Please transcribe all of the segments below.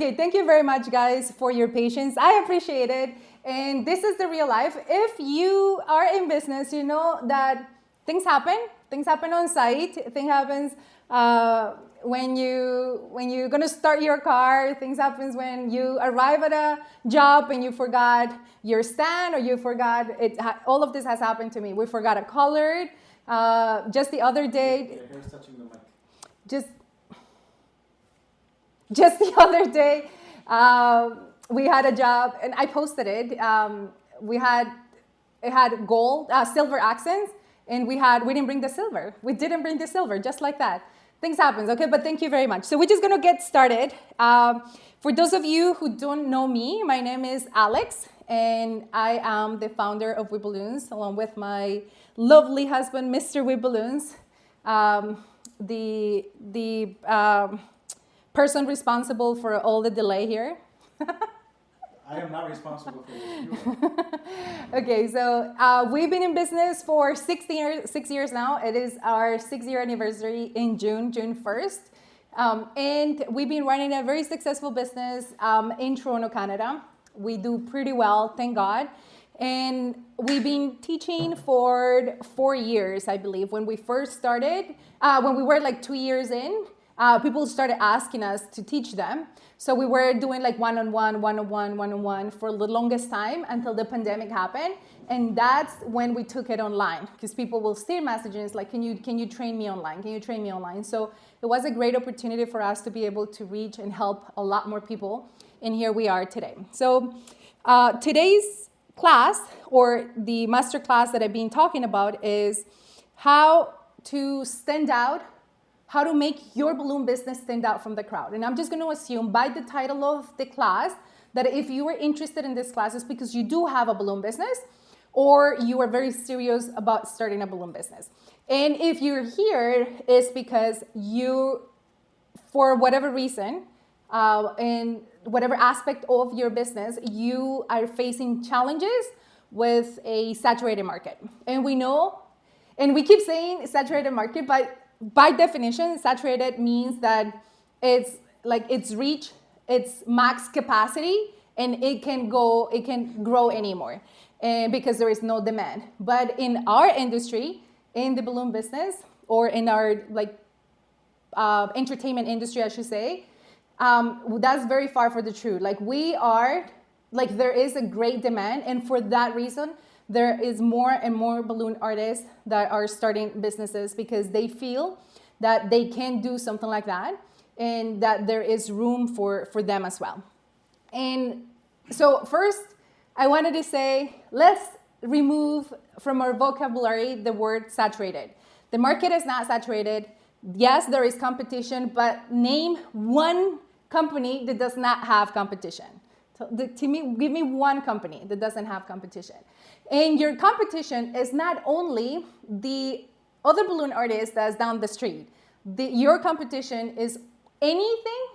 Okay, thank you very much, guys, for your patience. I appreciate it. And this is the real life. If you are in business, you know that things happen. Things happen on site. Things happens when you're gonna start your car. Things happens when you arrive at a job and you forgot your stand or you forgot it. All of this has happened to me. We forgot a color. Just the other day. Your hair's touching the mic. Just the other day, we had a job, and I posted it. It had gold, silver accents, and we didn't bring the silver. We didn't bring the silver, just like that. Things happens, okay? But thank you very much. So we're just gonna get started. For those of you who don't know me, my name is Alex, and I am the founder of WeBalloons, along with my lovely husband, Mr. WeBalloons. Person responsible for all the delay here. I am not responsible for this. Okay, so we've been in business for 6 years now. It is our 6-year anniversary in June 1st. And we've been running a very successful business in Toronto, Canada. We do pretty well, thank God. And we've been teaching for 4 years, I believe. When we first started, when we were like 2 years in, people started asking us to teach them. So we were doing like one-on-one for the longest time until the pandemic happened. And that's when we took it online, because people will still messages like, can you train me online? Can you train me online? So it was a great opportunity for us to be able to reach and help a lot more people. And here we are today. So today's class, or the master class that I've been talking about, is how to stand out, how to make your balloon business stand out from the crowd. And I'm just going to assume by the title of the class that if you are interested in this class, it's because you do have a balloon business or you are very serious about starting a balloon business. And if you're here, it's because you, for whatever reason, in whatever aspect of your business, you are facing challenges with a saturated market. And we know, and we keep saying saturated market, but by definition, saturated means that it's reached its max capacity and it can grow anymore, and because there is no demand. But in our industry, in the balloon business, or in our entertainment industry, I should say, that's very far from the truth. There is a great demand, and for that reason, there is more and more balloon artists that are starting businesses because they feel that they can do something like that and that there is room for them as well. And so first, I wanted to say, let's remove from our vocabulary the word saturated. The market is not saturated. Yes, there is competition, but name one company that does not have competition. So give me one company that doesn't have competition. And your competition is not only the other balloon artist that's down the street. Your competition is anything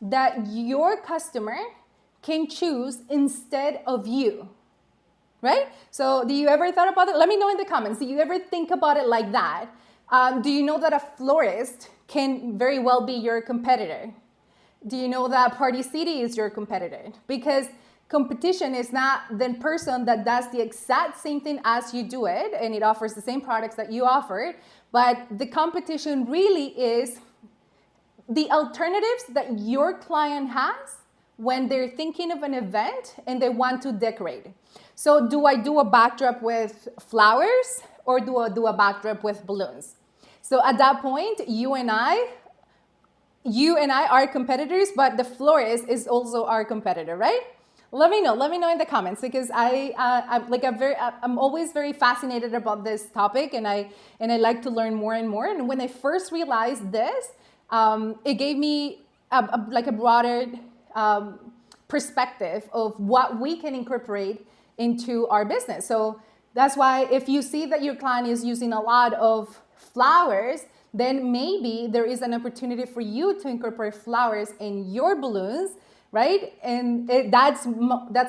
that your customer can choose instead of you, right? So do you ever thought about it? Let me know in the comments. Do you ever think about it like that? Do you know that a florist can very well be your competitor? Do you know that Party City is your competitor? Because competition is not the person that does the exact same thing as you do it, and it offers the same products that you offer, but the competition really is the alternatives that your client has when they're thinking of an event and they want to decorate. So do I do a backdrop with flowers or do I do a backdrop with balloons? So at that point, you and I are competitors, but the florist is also our competitor, right? Let me know in the comments, because I'm always very fascinated about this topic, and I like to learn more and more. And when I first realized this, it gave me a broader perspective of what we can incorporate into our business. So that's why if you see that your client is using a lot of flowers, then maybe there is an opportunity for you to incorporate flowers in your balloons, right? And that's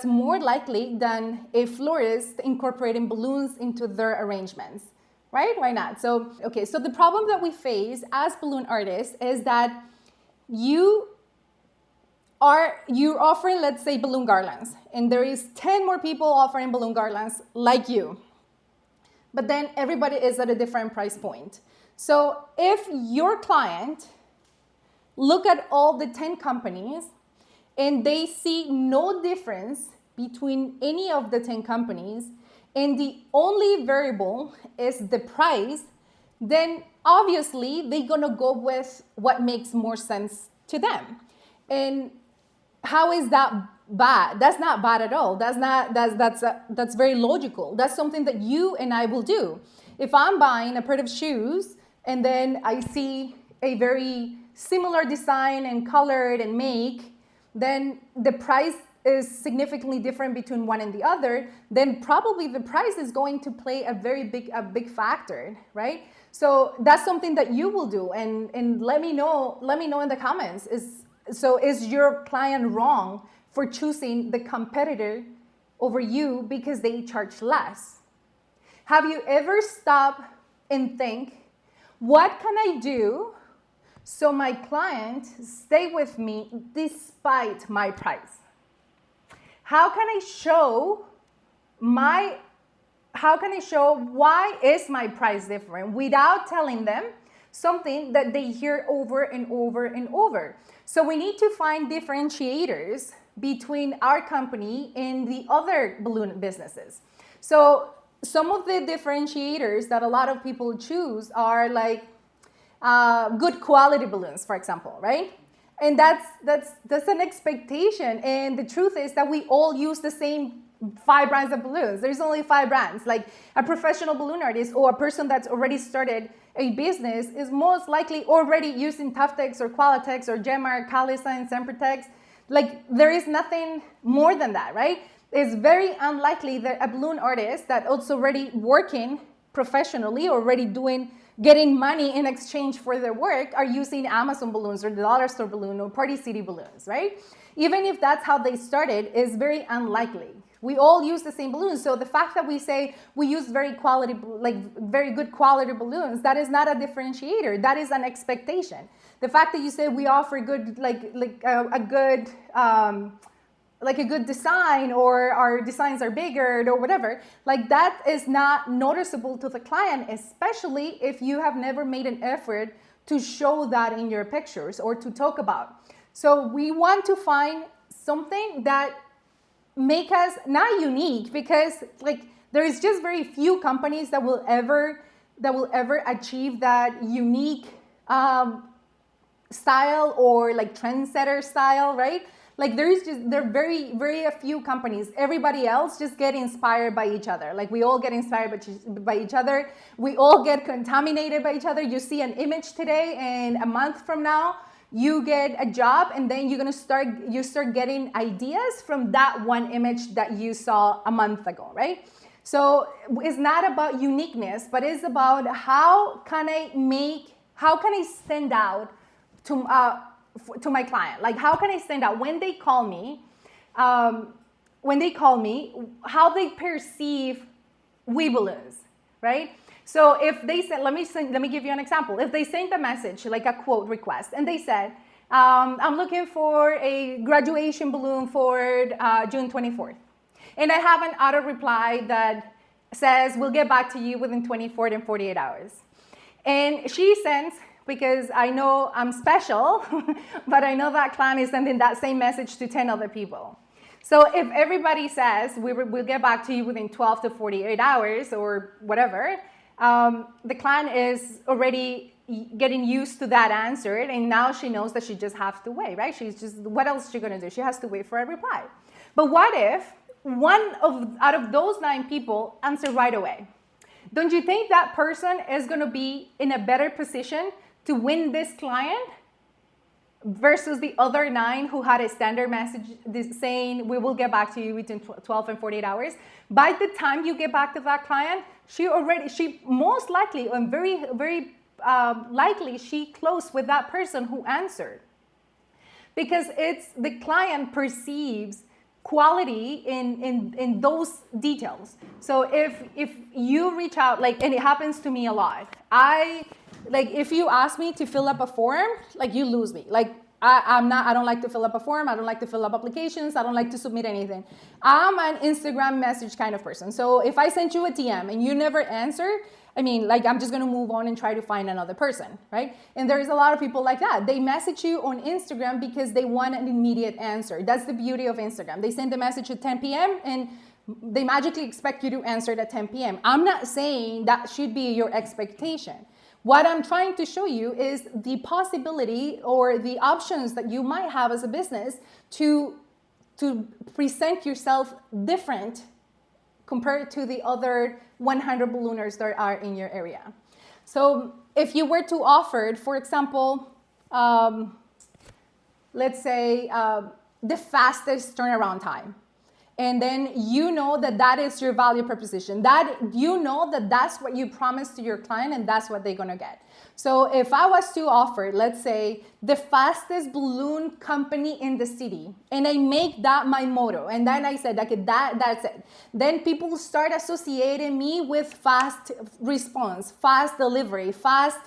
more likely than a florist incorporating balloons into their arrangements, right? Why not? So, okay, so the problem that we face as balloon artists is that you you're offering, let's say, balloon garlands, and there is 10 more people offering balloon garlands like you. But then everybody is at a different price point. So if your client look at all the 10 companies and they see no difference between any of the 10 companies, and the only variable is the price, then obviously they're gonna go with what makes more sense to them. And how is that bad? That's not bad at all. That's very logical. That's something that you and I will do. If I'm buying a pair of shoes and then I see a very similar design and colored and make, then the price is significantly different between one and the other, then probably the price is going to play a big factor, right? So that's something that you will do, and let me know in the comments. Is your client wrong for choosing the competitor over you because they charge less? Have you ever stopped and think, what can I do so my client stay with me despite my price? How can I show why is my price different without telling them something that they hear over and over and over? So we need to find differentiators between our company and the other balloon businesses. So some of the differentiators that a lot of people choose are like good quality balloons, for example, right? And that's an expectation. And the truth is that we all use the same 5 brands of balloons. There's only 5 brands. Like a professional balloon artist or a person that's already started a business is most likely already using Tuftex or Qualatex or Gemma, Calisign, Sempertex. Like there is nothing more than that, right? It's very unlikely that a balloon artist that also already working professionally, already getting money in exchange for their work are using Amazon balloons or the dollar store balloon or Party City balloons, right? Even if that's how they started, is very unlikely. We all use the same balloons. So the fact that we say we use very good quality balloons, that is not a differentiator. That is an expectation. The fact that you say we offer good, a good design, or our designs are bigger or whatever, like that is not noticeable to the client, especially if you have never made an effort to show that in your pictures or to talk about. So we want to find something that make us not unique, because like there is just very few companies that will ever achieve that unique style or like trendsetter style, right? Like there are very, very a few companies. Everybody else just get inspired by each other. Like we all get inspired by each other. We all get contaminated by each other. You see an image today, and a month from now, you get a job, and then you start getting ideas from that one image that you saw a month ago, right? So it's not about uniqueness, but it's about how can I stand out to my client? Like how can I stand out when they call me? How they perceive wee balloons, right? So if they said, let me give you an example. If they sent a message, like a quote request, and they said, I'm looking for a graduation balloon for June 24th. And I have an auto reply that says, we'll get back to you within 24 and 48 hours. And she sends, because I know I'm special, but I know that client is sending that same message to 10 other people. So if everybody says, we'll get back to you within 12 to 48 hours or whatever, the client is already getting used to that answer, and now she knows that she just has to wait, right? What else is she gonna do? She has to wait for a reply. But what if out of those 9 people answer right away? Don't you think that person is gonna be in a better position to win this client versus the other 9 who had a standard message saying, we will get back to you within 12 and 48 hours? By the time you get back to that client, she most likely, and very, very likely, she closed with that person who answered. Because it's the client perceives quality in those details. So if you reach out, and it happens to me a lot, if you ask me to fill up a form, you lose me. I don't like to fill up a form. I don't like to fill up applications. I don't like to submit anything. I'm an Instagram message kind of person. So if I send you a DM and you never answer, I mean, like, I'm just going to move on and try to find another person, right? And there's a lot of people like that. They message you on Instagram because they want an immediate answer. That's the beauty of Instagram. They send a message at 10 p.m. and they magically expect you to answer it at 10 p.m. I'm not saying that should be your expectation. What I'm trying to show you is the possibility or the options that you might have as a business to present yourself different compared to the other 100 ballooners that are in your area. So if you were to offer, for example, let's say the fastest turnaround time, and then you know that that is your value proposition, that you know that that's what you promised to your client and that's what they're gonna get. So if I was to offer, let's say, the fastest balloon company in the city, and I make that my motto, and then I said, okay, that's it. Then people start associating me with fast response, fast delivery, fast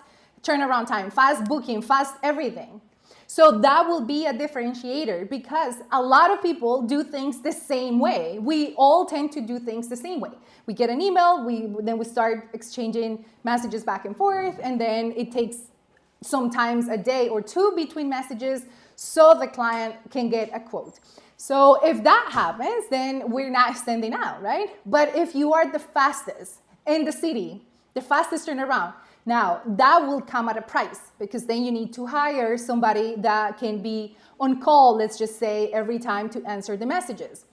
turnaround time, fast booking, fast everything. So that will be a differentiator because a lot of people do things the same way. We all tend to do things the same way. We get an email, then we start exchanging messages back and forth, and then it takes sometimes a day or two between messages so the client can get a quote. So if that happens, then we're not standing out, right? But if you are the fastest in the city, the fastest turnaround, now that will come at a price because then you need to hire somebody that can be on call, let's just say, every time to answer the messages.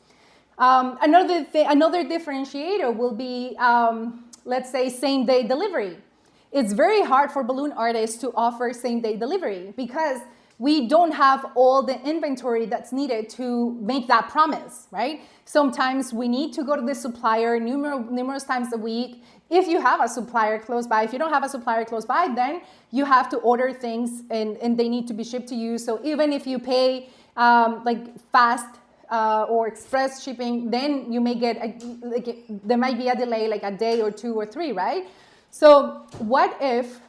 Another differentiator will be, let's say, same-day delivery. It's very hard for balloon artists to offer same-day delivery because we don't have all the inventory that's needed to make that promise, right? Sometimes we need to go to the supplier numerous times a week. If you have a supplier close by, if you don't have a supplier close by, then you have to order things and they need to be shipped to you. So even if you pay like fast or express shipping, then you may get, there might be a delay like a day or 2 or 3, right? So what if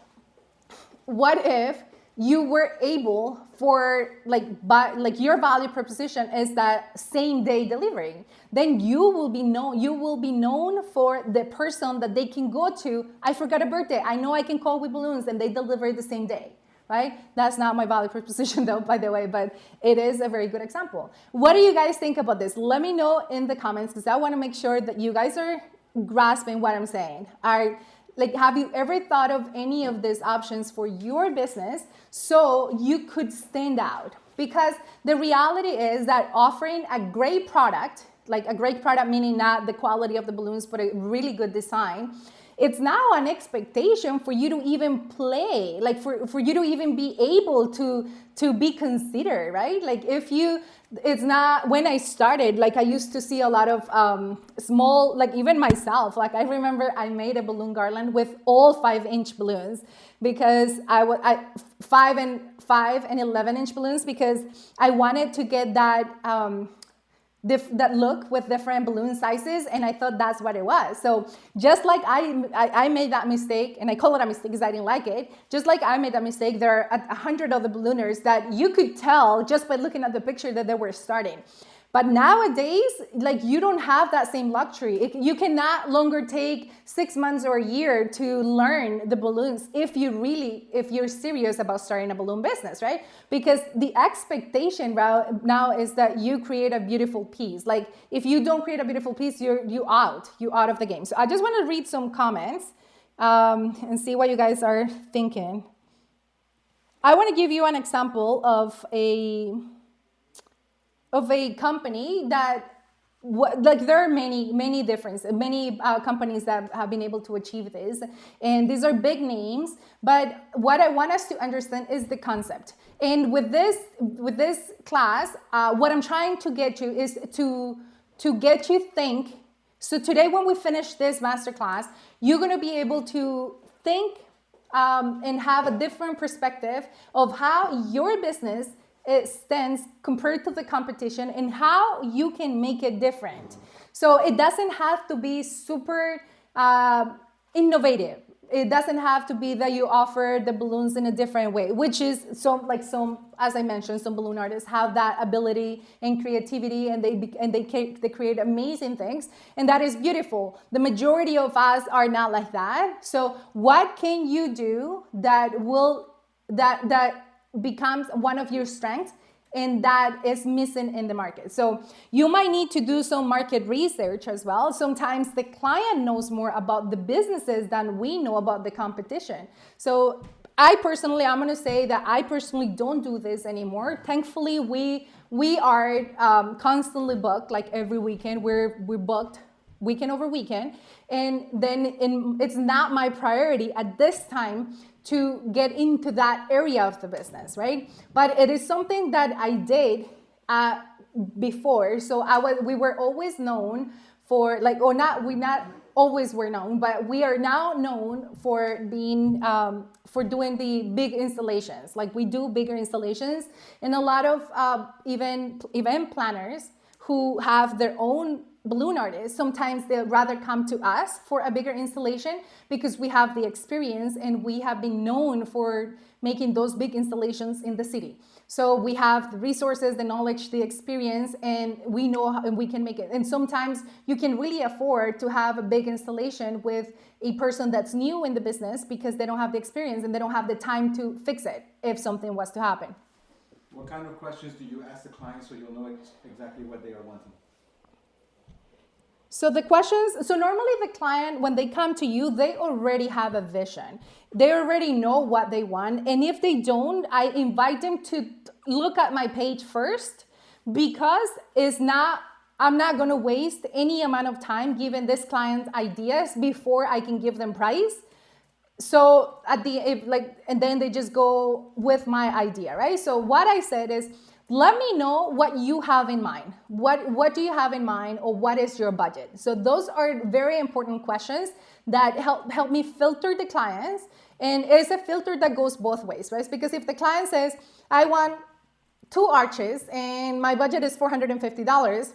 you were able for your value proposition is that same day delivery, then you will be known for the person that they can go to. I forgot a birthday. I know I can call with balloons and they deliver the same day, right? That's not my value proposition though, by the way, but it is a very good example. What do you guys think about this? Let me know in the comments because I want to make sure that you guys are grasping what I'm saying. Have you ever thought of any of these options for your business so you could stand out? Because the reality is that offering a great product, like a great product meaning not the quality of the balloons, but a really good design, it's now an expectation for you to even play, like for you to even be able to be considered, right? Like it's not, when I started, like I used to see a lot of small, like even myself, like I remember I made a balloon garland with all 5-inch balloons because I 5 and 11-inch balloons because I wanted to get that that look with different balloon sizes, and I thought that's what it was. So just like I made that mistake, and I call it a mistake because I didn't like it, just like I made that mistake, there are 100 other ballooners that you could tell just by looking at the picture that they were starting. But nowadays, like you don't have that same luxury. You cannot longer take 6 months or a year to learn the balloons if you're serious about starting a balloon business, right? Because the expectation now is that you create a beautiful piece. Like if you don't create a beautiful piece, you're out of the game. So I just want to read some comments and see what you guys are thinking. I want to give you an example of a company that, like there are many companies that have been able to achieve this, and these are big names, but what I want us to understand is the concept. And with this class, what I'm trying to get you is to get you think. So today when we finish this masterclass, you're going to be able to think and have a different perspective of how your business it stands compared to the competition and how you can make it different. So it doesn't have to be super innovative. it doesn't have to be that you offer the balloons in a different way, which is some, as I mentioned, some balloon artists have that ability and creativity, and they create amazing things, and that is beautiful. The majority of us are not like that. So what can you do that becomes one of your strengths and that is missing in the market? So you might need to do some market research as well. Sometimes the client knows more about the businesses than we know about the competition. So I'm going to say that I personally don't do this anymore. Thankfully, we are constantly booked. Like every weekend, we're booked weekend over weekend. And then it's not my priority at this time to get into that area of the business, right? But it is something that I did before. So we were always known for we not always were known, but we are now known for being for doing the big installations. Like we do bigger installations, and a lot of event planners who have their own balloon artists, sometimes they'll rather come to us for a bigger installation because we have the experience and we have been known for making those big installations in the city. So we have the resources, the knowledge, the experience, and we know how, and we can make it. And sometimes you can really afford to have a big installation with a person that's new in the business because they don't have the experience and they don't have the time to fix it if something was to happen. What kind of questions do you ask the client so you'll know exactly what they are wanting? So the questions, so normally the client, when they come to you, they already have a vision. They already know what they want. And if they don't, I invite them to look at my page first, because I'm not going to waste any amount of time giving this client ideas before I can give them price. So and then they just go with my idea, right? So what I said is, let me know what you have in mind. What do you have in mind, or what is your budget? So those are very important questions that help me filter the clients. And it's a filter that goes both ways, right? Because if the client says, I want 2 arches and my budget is $450,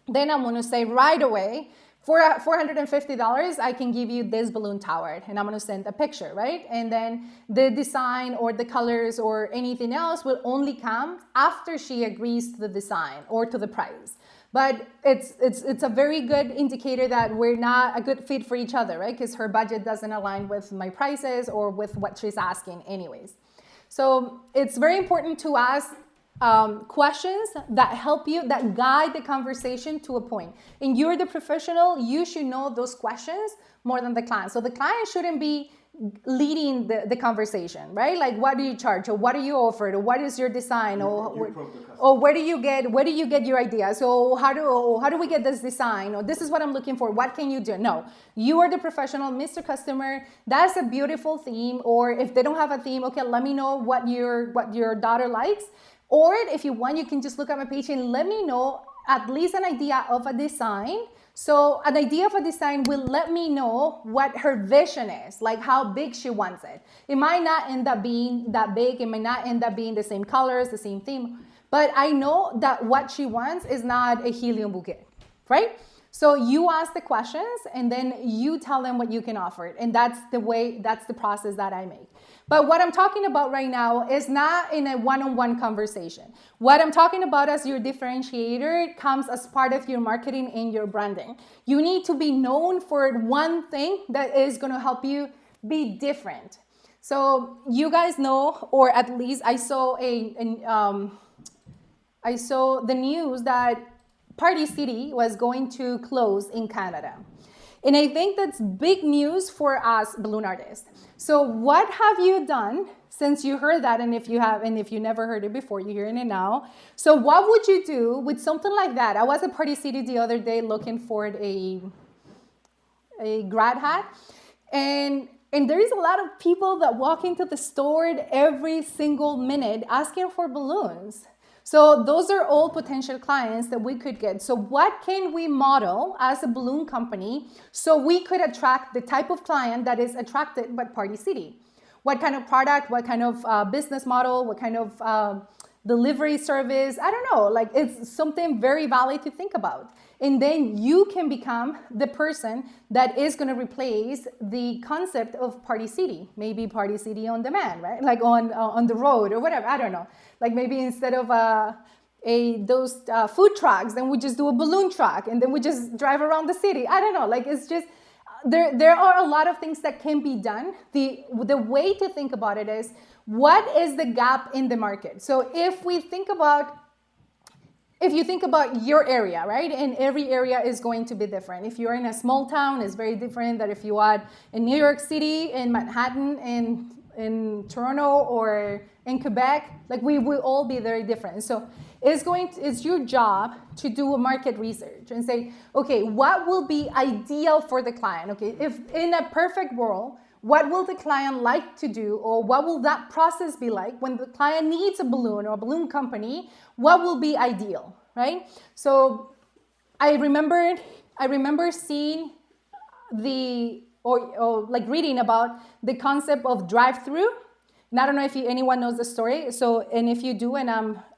then I'm going to say right away, for $450, I can give you this balloon tower, and I'm going to send a picture, right? And then the design or the colors or anything else will only come after she agrees to the design or to the price. But it's a very good indicator that we're not a good fit for each other, right? Because her budget doesn't align with my prices or with what she's asking anyways. So it's very important to ask questions that help you, that guide the conversation to a point. And you're the professional, you should know those questions more than the client. So the client shouldn't be leading the conversation, right? Like, what do you charge, or what do you offer, or what is your design, or where do you get your idea? So how do we get this design, or this is what I'm looking for, what can you do? No, you are the professional, Mr. Customer. That's a beautiful theme. Or if they don't have a theme, okay, let me know what your daughter likes. Or if you want, you can just look at my page and let me know at least an idea of a design. So an idea of a design will let me know what her vision is, like how big she wants it. It might not end up being that big. It might not end up being the same colors, the same theme. But I know that what she wants is not a helium bouquet, right? So you ask the questions and then you tell them what you can offer. And that's the process that I make. But what I'm talking about right now is not in a one-on-one conversation. What I'm talking about as your differentiator comes as part of your marketing and your branding. You need to be known for one thing that is going to help you be different. So you guys know, or at least I saw the news that Party City was going to close in Canada. And I think that's big news for us balloon artists. So what have you done since you heard that? And if you never heard it before, you're hearing it now. So what would you do with something like that? I was at Party City the other day looking for a grad hat. And there is a lot of people that walk into the store every single minute asking for balloons. So those are all potential clients that we could get. So what can we model as a balloon company so we could attract the type of client that is attracted by Party City? What kind of product, what kind of business model, what kind of delivery service. I don't know, like it's something very valid to think about. And then you can become the person that is going to replace the concept of Party City, maybe Party City on demand, right? Like on the road or whatever. I don't know. Like maybe instead of those food trucks, then we just do a balloon truck, and then we just drive around the city. I don't know. Like it's just there are a lot of things that can be done. The way to think about it is, what is the gap in the market? So if you think about your area, right? And every area is going to be different. If you're in a small town, it's very different than if you are in New York City, in Manhattan, in Toronto, or in Quebec. Like we will all be very different. So it's your job to do a market research and say, okay, what will be ideal for the client? Okay, if in a perfect world, what will the client like to do, or what will that process be like when the client needs a balloon or a balloon company? What will be ideal, right? So I remember seeing or like reading about the concept of drive-through. And I don't know if anyone knows the story. So, and if you do, and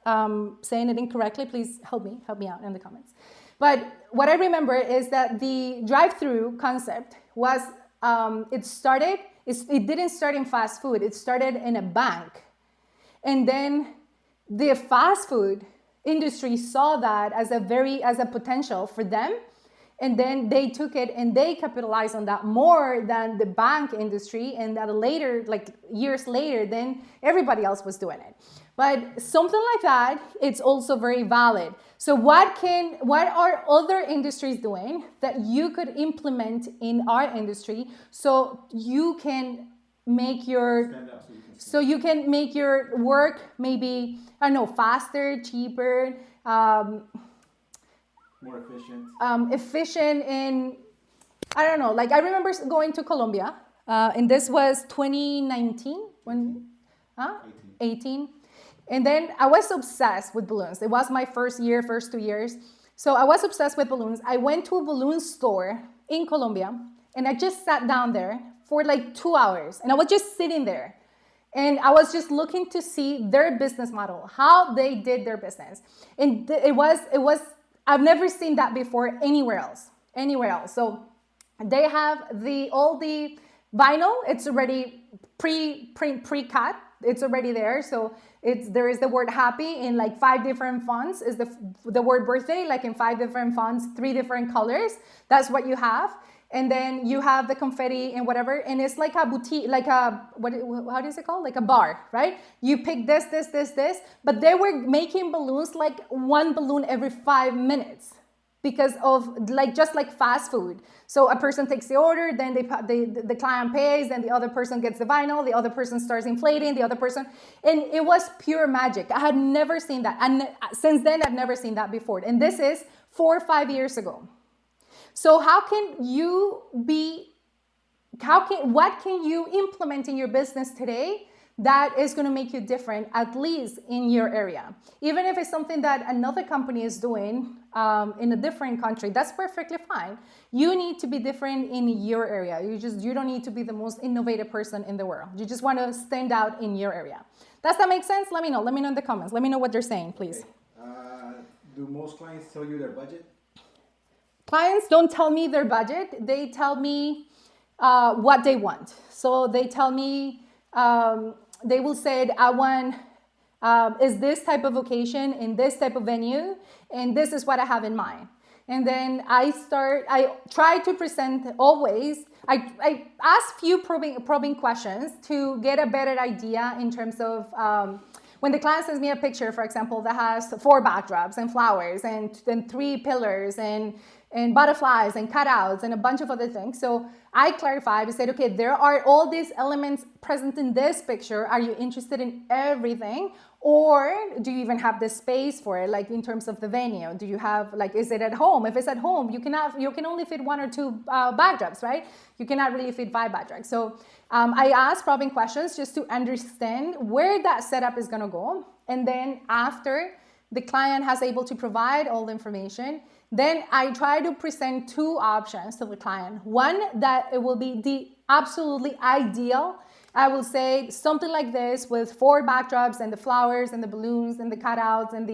I'm saying it incorrectly, please help me out in the comments. But what I remember is that the drive-through concept was, it didn't start in fast food. It started in a bank. And then the fast food industry saw that as a potential for them. And then they took it and they capitalized on that more than the bank industry. And that later, like years later, then everybody else was doing it. But something like that, it's also very valid. So what are other industries doing that you could implement in our industry so you can make your work maybe, I don't know, faster, cheaper, more efficient. Efficient in, I don't know, like I remember going to Colombia, and this was 2019, 18. And then I was obsessed with balloons. It was my first 2 years. So I was obsessed with balloons. I went to a balloon store in Colombia, and I just sat down there for like 2 hours, and I was just sitting there. And I was just looking to see their business model, how they did their business. And it was, I've never seen that before anywhere else. So they have all the vinyl, it's already pre-cut. It's already there. So there is the word happy in like 5 different fonts, is the word birthday, like in 5 different fonts, 3 different colors. That's what you have. And then you have the confetti and whatever, and it's like a boutique, like how is it called? Like a bar, right? You pick this, but they were making balloons, like 1 balloon every 5 minutes because of just like fast food. So a person takes the order, then the client pays, then the other person gets the vinyl, the other person starts inflating, the other person, and it was pure magic. I had never seen that, and since then I've never seen that before. And this is 4 or 5 years ago. So what can you implement in your business today that is going to make you different, at least in your area? Even if it's something that another company is doing in a different country, that's perfectly fine. You need to be different in your area. You don't need to be the most innovative person in the world. You just want to stand out in your area. Does that make sense? Let me know in the comments. Let me know what they're saying, please. Okay. Do most clients tell you their budget? Clients don't tell me their budget. They tell me what they want. So they tell me, they will say, I want is this type of occasion in this type of venue, and this is what I have in mind. And then I try to present always, I ask few probing questions to get a better idea in terms of when the client sends me a picture, for example, that has 4 backdrops and flowers and 3 pillars and butterflies and cutouts and a bunch of other things. So I clarified and said, okay, there are all these elements present in this picture. Are you interested in everything? Or do you even have the space for it? Like in terms of the venue, do you have, like, is it at home? If it's at home, you can only fit 1 or 2 backdrops, right? You cannot really fit 5 backdrops. So I asked probing questions just to understand where that setup is gonna go. And then after the client has able to provide all the information, then I try to present 2 options to the client. One, that it will be the absolutely ideal I will say something like this with 4 backdrops and the flowers and the balloons and the cutouts and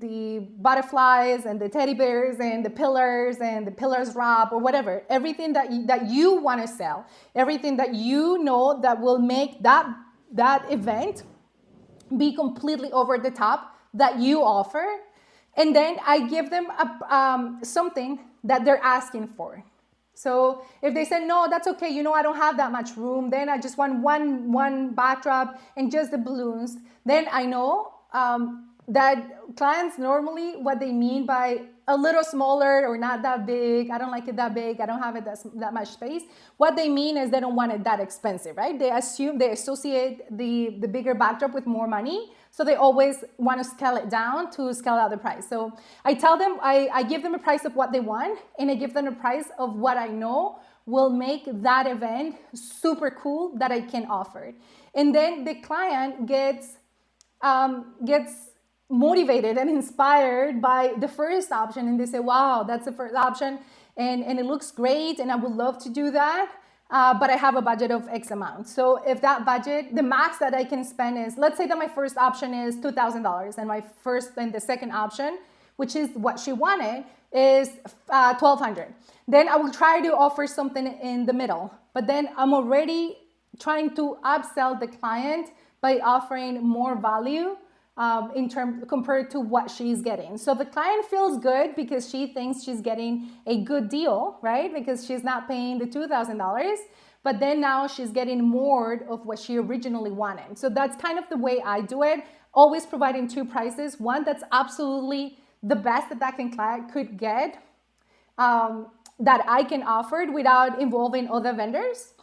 the butterflies and the teddy bears and the pillars wrap or whatever. Everything that you want to sell, everything that you know that will make that event be completely over the top that you offer. And then I give them something that they're asking for. So if they say, no, that's okay, you know, I don't have that much room, then I just want one backdrop and just the balloons, then I know that clients normally, what they mean by a little smaller or not that big, I don't like it that big, I don't have it that much space, what they mean is they don't want it that expensive, right? They associate the bigger backdrop with more money, so they always want to scale it down to scale out the price. So I tell them, I give them a price of what they want, and I give them a price of what I know will make that event super cool that I can offer. And then the client gets motivated and inspired by the first option, and they say, wow, that's the first option, and it looks great, and I would love to do that, but I have a budget of X amount. So if that budget, the max that I can spend is, let's say that my first option is $2,000, and the second option, which is what she wanted, is $1,200. Then I will try to offer something in the middle, but then I'm already trying to upsell the client by offering more value compared to what she's getting. So the client feels good because she thinks she's getting a good deal, right? Because she's not paying the $2,000, but then now she's getting more of what she originally wanted. So that's kind of the way I do it. Always providing 2 prices. One that's absolutely the best that client could get, that I can offer without involving other vendors.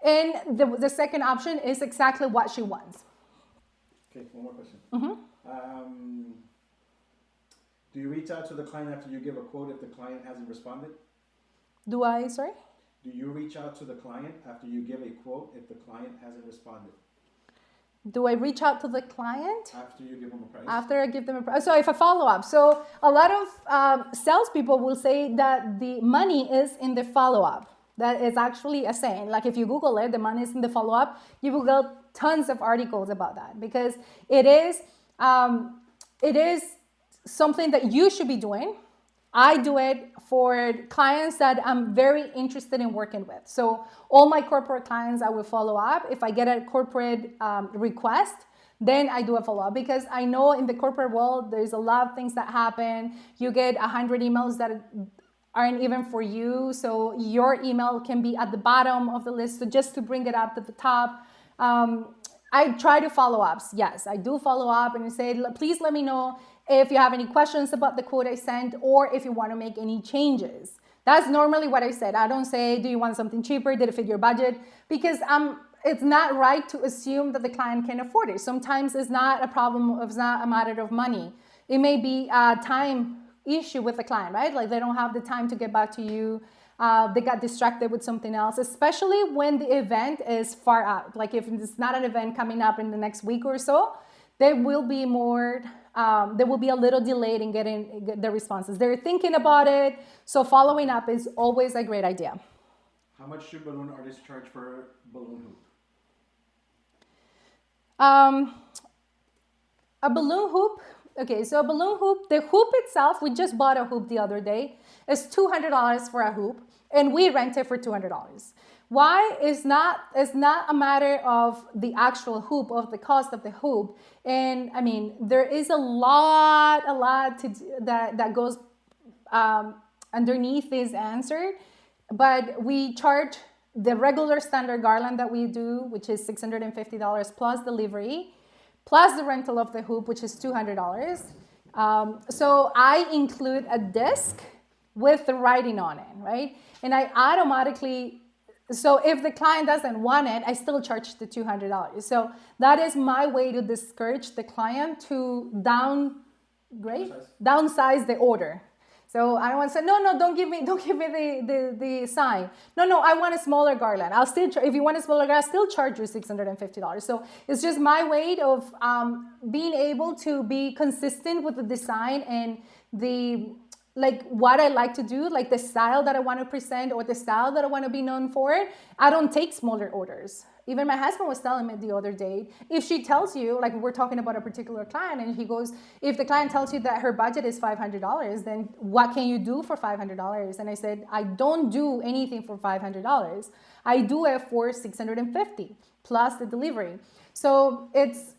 And the second option is exactly what she wants. Okay, one more question. Mm-hmm. Do you reach out to the client after you give a quote if the client hasn't responded? Sorry? Do you reach out to the client after you give a quote if the client hasn't responded? Do I reach out to the client? After you give them a price? After I give them a price. So if I follow up. So a lot of salespeople will say that the money is in the follow-up. That is actually a saying. Like if you Google it, the money is in the follow-up, you will get tons of articles about that, because it is something that you should be doing. I do it for clients that I'm very interested in working with. So all my corporate clients, I will follow up. If I get a corporate request, then I do a follow-up, because I know in the corporate world, there's a lot of things that happen. You get 100 emails that aren't even for you. So your email can be at the bottom of the list. So just to bring it up to the top, I try to follow ups. Yes, I do follow up and say, please let me know if you have any questions about the quote I sent, or if you want to make any changes. That's normally what I said. I don't say, do you want something cheaper? Did it fit your budget? Because it's not right to assume that the client can afford it. Sometimes it's not a problem, it's not a matter of money. It may be a time issue with the client, right? Like they don't have the time to get back to you. They got distracted with something else, especially when the event is far out. Like if it's not an event coming up in the next week or so, there will be a little delayed in getting the responses. They're thinking about it. So following up is always a great idea. How much should balloon artists charge for balloon hoop? A balloon hoop. Okay, so a balloon hoop, the hoop itself, we just bought a hoop the other day, is $200 for a hoop, and we rent it for $200. Why? It's not a matter of the actual hoop, of the cost of the hoop. And I mean, there is a lot that goes underneath this answer, but we charge the regular standard garland that we do, which is $650 plus delivery, plus the rental of the hoop, which is $200. So I include a disc with the writing on it, right? And I automatically, so if the client doesn't want it, I still charge the $200. So that is my way to discourage the client to downsize the order. So I don't want to say, no, don't give me the sign. No, I want a smaller garland. I'll still, if you want a smaller garland, I'll still charge you $650. So it's just my way of being able to be consistent with the design and the like what I like to do, like the style that I want to present or the style that I want to be known for, I don't take smaller orders. Even my husband was telling me the other day, if she tells you, like we're talking about a particular client, and he goes, if the client tells you that her budget is $500, then what can you do for $500? And I said, I don't do anything for $500. I do it for $650 plus the delivery. So it's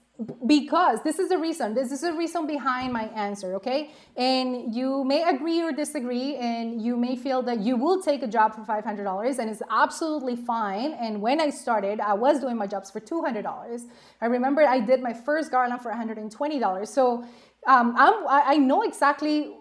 because this is the reason behind my answer, okay? And you may agree or disagree, and you may feel that you will take a job for $500, and it's absolutely fine. And when I started, I was doing my jobs for $200. I remember I did my first garland for $120. So I know exactly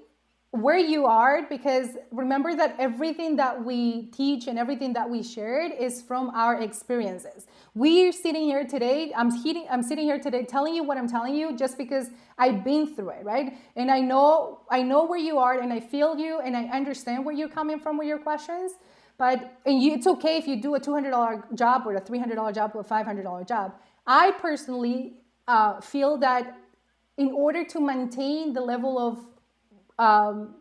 where you are, because remember that everything that we teach and everything that we shared is from our experiences. We're sitting here today, I'm sitting here today telling you what I'm telling you just because I've been through it, right? And I know where you are, and I feel you, and I understand where you're coming from with your questions. But it's okay if you do a $200 job or a $300 job or a $500 job. I personally feel that in order to maintain the level of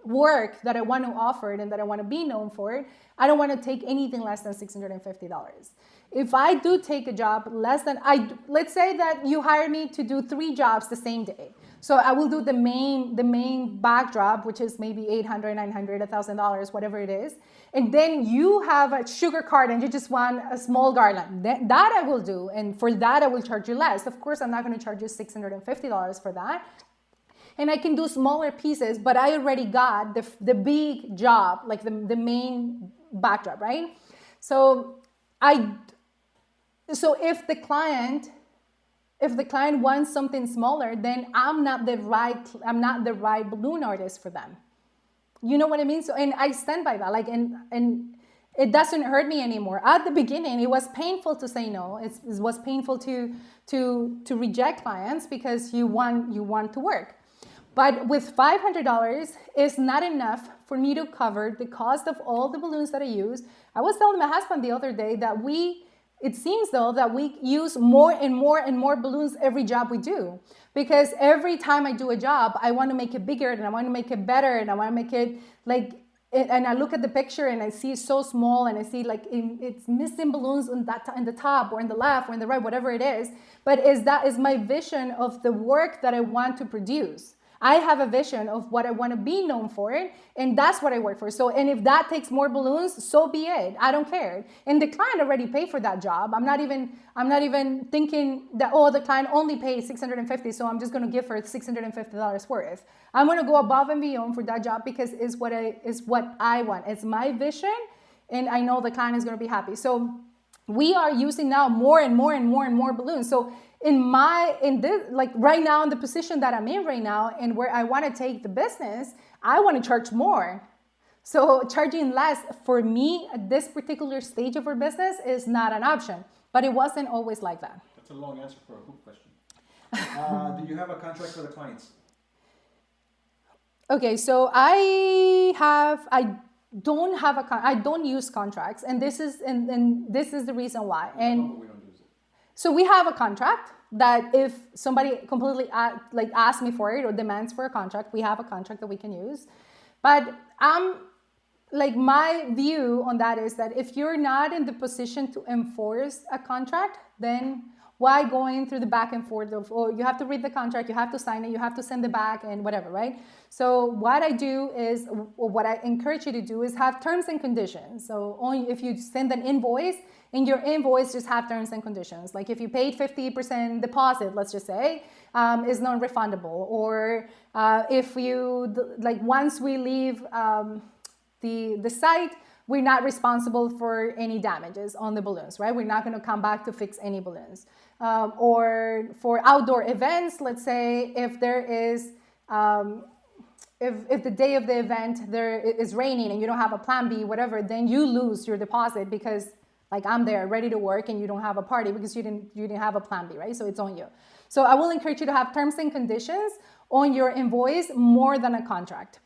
work that I want to offer and that I want to be known for, I don't want to take anything less than $650. If I do take a job less than, let's say that you hire me to do 3 jobs the same day. So I will do the main backdrop, which is maybe $800, $900, $1,000, whatever it is. And then you have a sugar card and you just want a small garland. That I will do. And for that, I will charge you less. Of course, I'm not going to charge you $650 for that. And I can do smaller pieces, but I already got the big job, like the main backdrop, right? So if the client wants something smaller, then I'm not the right balloon artist for them. You know what I mean? So, and I stand by that. Like, and it doesn't hurt me anymore. At the beginning, it was painful to say no. It was painful to reject clients because you want to work. But with $500, it's not enough for me to cover the cost of all the balloons that I use. I was telling my husband the other day that it seems though that we use more and more and more balloons every job we do. Because every time I do a job, I want to make it bigger, and I want to make it better, and I want to make it like, and I look at the picture and I see it's so small, and I see like it's missing balloons in the top or in the left or in the right, whatever it is. But that is my vision of the work that I want to produce. I have a vision of what I want to be known for, and that's what I work for. So, and if that takes more balloons, so be it. I don't care. And the client already paid for that job. I'm not even thinking that, oh, the client only paid $650, so I'm just going to give her $650 worth. I'm going to go above and beyond for that job because it's what I want. It's my vision, and I know the client is going to be happy. So we are using now more and more and more and more balloons. So in this, like right now, in the position that I'm in right now, and where I want to take the business, I want to charge more. So charging less for me at this particular stage of our business is not an option, but it wasn't always like that. That's a long answer for a hoop question. Do you have a contract for the clients? Okay, so I don't use contracts, and this is the reason why. And We don't use it. so we have a contract that if somebody completely asks me for it or demands for a contract, we have a contract that we can use. But my view on that is that if you're not in the position to enforce a contract, then why going through the back and forth of, oh, you have to read the contract, you have to sign it, you have to send it back, and whatever, right? So what I do is, or what I encourage you to do is have terms and conditions. So only if you send an invoice, in your invoice just have terms and conditions. Like if you paid 50% deposit, let's just say, is non-refundable. Or if you, once we leave the site, we're not responsible for any damages on the balloons, right? We're not going to come back to fix any balloons. Or for outdoor events, let's say if there is, if the day of the event there is raining and you don't have a plan B, whatever, then you lose your deposit because I'm there ready to work and you don't have a party because you didn't have a plan B, right? So it's on you. So I will encourage you to have terms and conditions on your invoice more than a contract.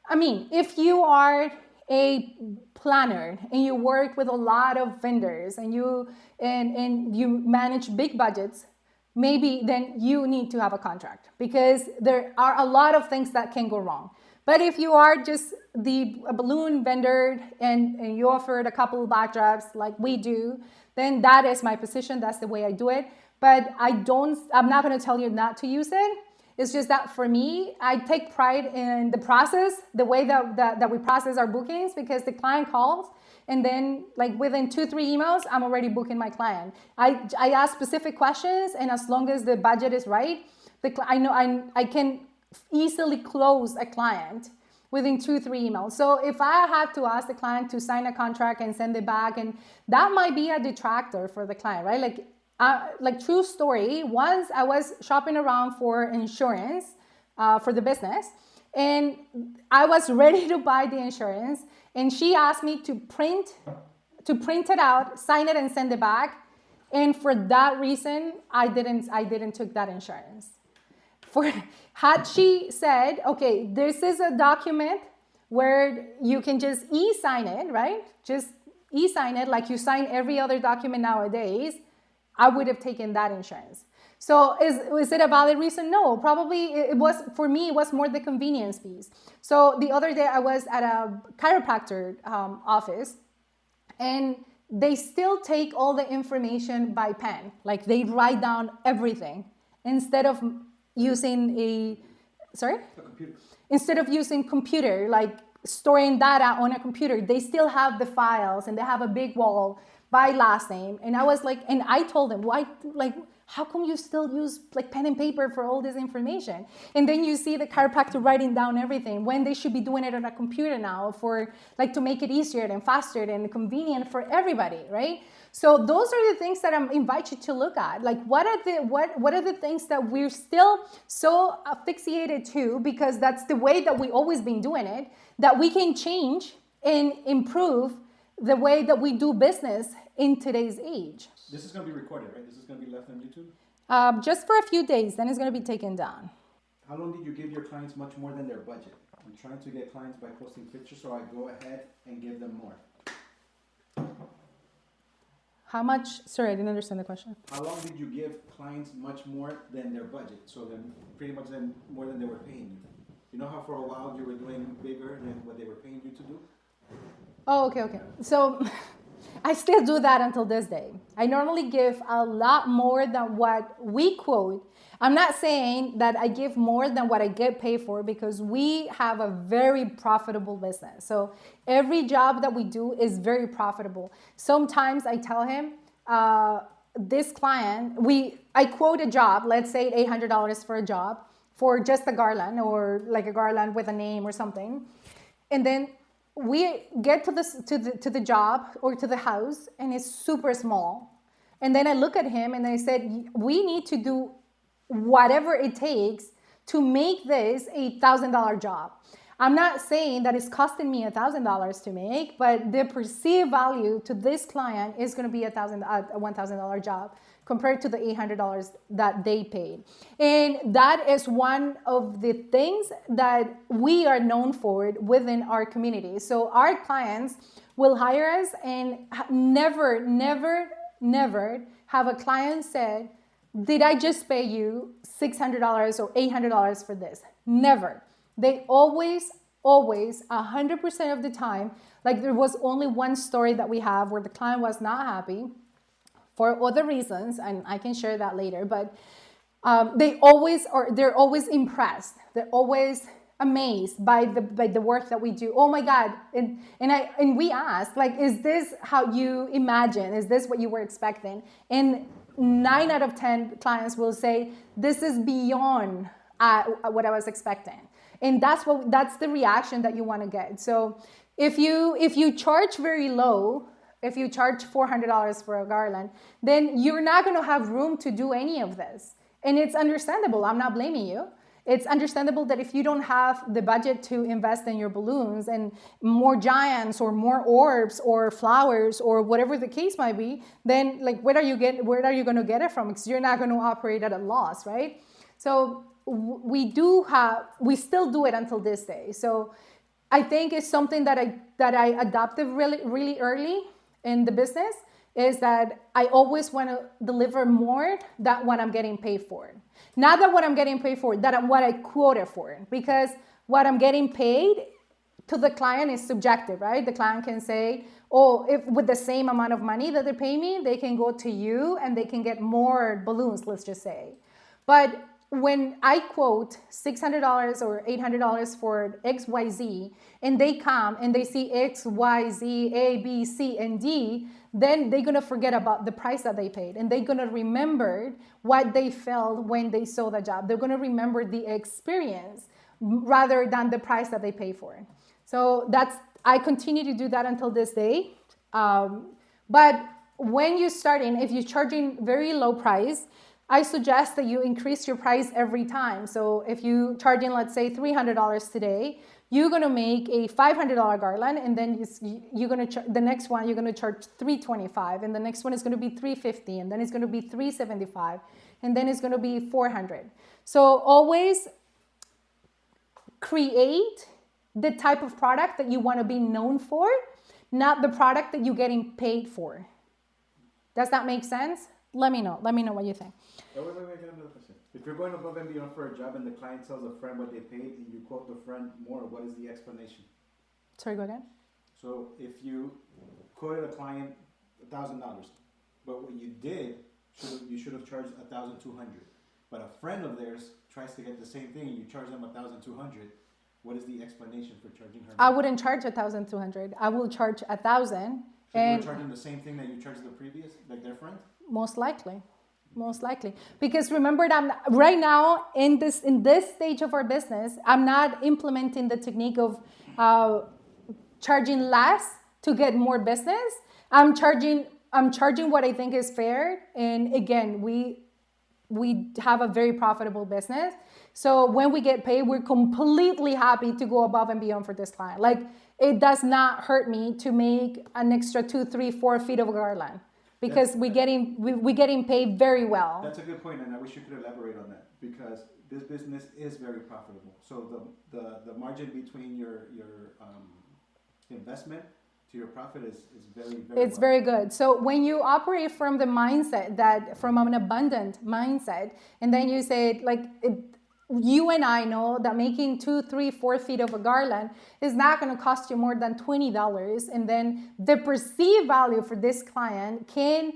I mean, if you are a planner and you work with a lot of vendors and you manage big budgets, maybe then you need to have a contract because there are a lot of things that can go wrong. But if you are just a balloon vendor and you offered a couple backdrops like we do, then that is my position. That's the way I do it. But I'm not going to tell you not to use it. It's just that for me, I take pride in the process, the way that we process our bookings, because the client calls and then like within 2-3 emails, I'm already booking my client. I ask specific questions, and as long as the budget is right, I know I can easily close a client within 2-3 emails. So if I have to ask the client to sign a contract and send it back, and that might be a detractor for the client, right? Like true story, once I was shopping around for insurance for the business, and I was ready to buy the insurance, and she asked me to print it out, sign it, and send it back. And for that reason, I didn't took that insurance. Had she said, okay, this is a document where you can just e-sign it, right? Just e-sign it like you sign every other document nowadays, I would have taken that insurance. So is it a valid reason? No, probably it was, for me, it was more the convenience piece. So the other day I was at a chiropractor office, and they still take all the information by pen. Like they write down everything instead of using a computer. Instead of using computer, like storing data on a computer, they still have the files, and they have a big wall by last name. And I was like, and I told them, why, like, how come you still use like pen and paper for all this information? And then you see the chiropractor writing down everything when they should be doing it on a computer now for like to make it easier and faster and convenient for everybody, right? So those are the things that I invite you to look at. Like what are the things that we're still so asphyxiated to, because that's the way that we always been doing it, that we can change and improve the way that we do business in today's age. This is going to be recorded, right? This is going to be left on YouTube? Just for a few days, then it's going to be taken down. How long did you give your clients much more than their budget? I'm trying to get clients by posting pictures, so I go ahead and give them more. How much? Sorry, I didn't understand the question. How long did you give clients much more than their budget? So then pretty much then more than they were paying you. You know how for a while you were doing bigger than what they were paying you to do? Oh, okay. So I still do that until this day. I normally give a lot more than what we quote. I'm not saying that I give more than what I get paid for, because we have a very profitable business. So every job that we do is very profitable. Sometimes I tell him, this client, I quote a job, let's say $800 for a job for just a garland, or like a garland with a name or something. And then we get to the job or to the house, and it's super small. And then I look at him and I said, we need to do whatever it takes to make this a $1,000 job. I'm not saying that it's costing me $1,000 to make, but the perceived value to this client is going to be a $1,000 job compared to the $800 that they paid. And that is one of the things that we are known for within our community. So our clients will hire us, and never have a client said, did I just pay you $600 or $800 for this? Never. They always, 100% of the time, like there was only one story that we have where the client was not happy for other reasons, and I can share that later, but they're always impressed. They're always amazed by the work that we do. Oh my God. And we ask, like, is this how you imagine? Is this what you were expecting? And 9 out of 10 clients will say, this is beyond what I was expecting. And that's the reaction that you want to get. So if you charge very low, if you charge $400 for a garland, then you're not going to have room to do any of this. And it's understandable. I'm not blaming you. It's understandable that if you don't have the budget to invest in your balloons and more giants or more orbs or flowers or whatever the case might be, then like where are you going to get it from? Because you're not going to operate at a loss, right? So we still do it until this day. So I think it's something that I adopted really early in the business, is that I always want to deliver more than what I'm getting paid for. Not that what I'm getting paid for, that what I quoted for. Because what I'm getting paid to the client is subjective, right? The client can say, oh, if with the same amount of money that they're paying me, they can go to you and they can get more balloons, let's just say. But when I quote $600 or $800 for XYZ, and they come and they see X, Y, Z, A, B, C, and D, then they're gonna forget about the price that they paid, and they're gonna remember what they felt when they saw the job. They're gonna remember the experience rather than the price that they pay for it. So I continue to do that until this day. But when you're starting, if you're charging very low price, I suggest that you increase your price every time. So if you're charging, let's say $300 today, you're gonna make a $500 garland, and then you're gonna the next one you're gonna charge $325, and the next one is gonna be $350, and then it's gonna be $375, and then it's gonna be $400. So always create the type of product that you want to be known for, not the product that you're getting paid for. Does that make sense? Let me know what you think. Oh, wait, I got another question. If you're going above and beyond for a job and the client tells a friend what they paid and you quote the friend more, what is the explanation? Sorry, go again. So if you quoted a client $1,000, but what you did, you should have charged $1,200. But a friend of theirs tries to get the same thing and you charge them $1,200. What is the explanation for charging her? I wouldn't charge $1,200. I will charge $1,000. So you were charging the same thing that you charged the previous, like their friend? Most likely. Because remember that right now in this stage of our business, I'm not implementing the technique of charging less to get more business. I'm charging what I think is fair. And again, we have a very profitable business. So when we get paid, we're completely happy to go above and beyond for this client. Like, it does not hurt me to make an extra 2, 3, 4 feet of garland, because we're getting paid very well. That's a good point, and I wish you could elaborate on that, because this business is very profitable. So the margin between your investment to your profit is very, very It's very good. So when you operate from the mindset from an abundant mindset, and then you say you and I know that making 2, 3, 4 feet of a garland is not going to cost you more than $20, and then the perceived value for this client can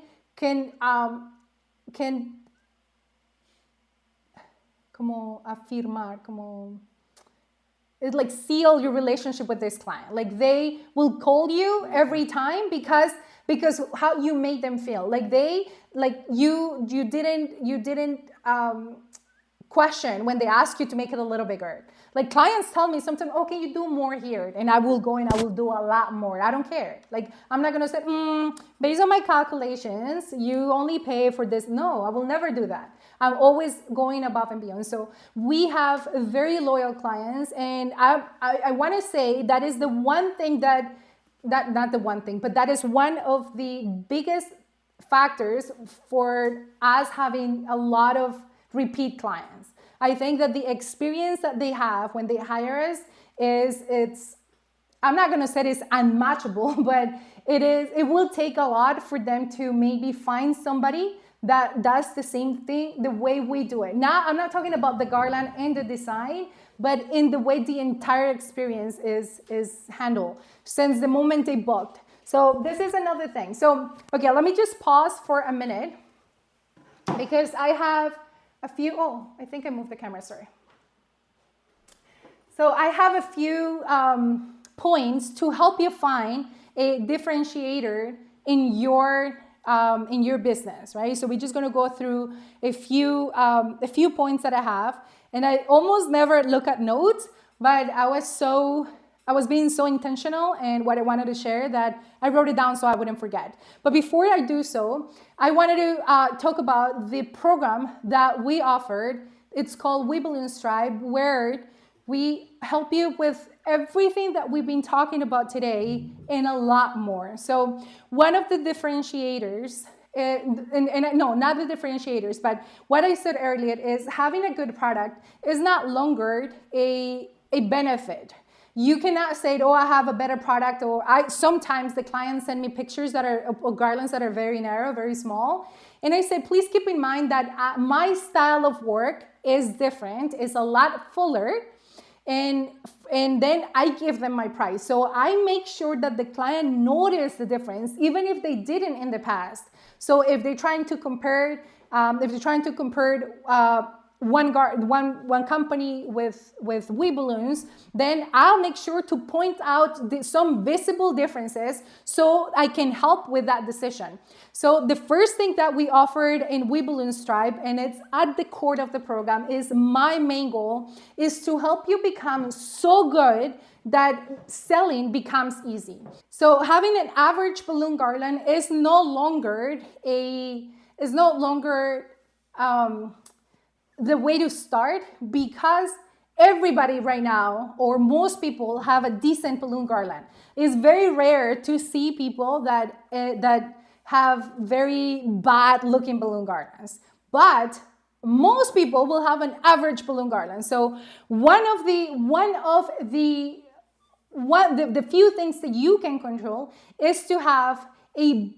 como afirmar, como it's like seal your relationship with this client. Like, they will call you every time because how you made them feel. Like you didn't question when they ask you to make it a little bigger. Like, clients tell me sometimes, oh, can you do more here? And I will go and I will do a lot more. I don't care. Like, I'm not going to say, based on my calculations, you only pay for this. No, I will never do that. I'm always going above and beyond. So we have very loyal clients. And I want to say that is the one thing not the one thing, but that is one of the biggest factors for us having a lot of repeat clients. I think that the experience that they have when they hire us I'm not going to say it's unmatchable, but it will take a lot for them to maybe find somebody that does the same thing the way we do it. Now, I'm not talking about the garland and the design, but in the way the entire experience is handled since the moment they booked. So this is another thing. So, okay, let me just pause for a minute, because I have a few, I think I moved the camera, sorry. So I have a few points to help you find a differentiator in your business, right? So we're just gonna go through a few points that I have, and I almost never look at notes, but I was being so intentional and what I wanted to share that I wrote it down so I wouldn't forget. But before I do so, I wanted to talk about the program that we offered. It's called We Balloon Stripe, where we help you with everything that we've been talking about today and a lot more. So one of the differentiators, no, not the differentiators, but what I said earlier is having a good product is not longer a benefit. You cannot say, oh, I have a better product, or sometimes the clients send me pictures that are of garlands that are very narrow, very small. And I said, please keep in mind that my style of work is different, is a lot fuller. and then I give them my price. So I make sure that the client notice the difference, even if they didn't in the past. So if they're trying to compare, one company with We Balloons, then I'll make sure to point out some visible differences so I can help with that decision. So the first thing that we offered in We Balloon Stripe, and it's at the core of the program, is my main goal is to help you become so good that selling becomes easy. So having an average balloon garland is no longer the way to start, because everybody right now, or most people, have a decent balloon garland. It's very rare to see people that have very bad looking balloon garlands, but most people will have an average balloon garland. So one of the few things that you can control is to have a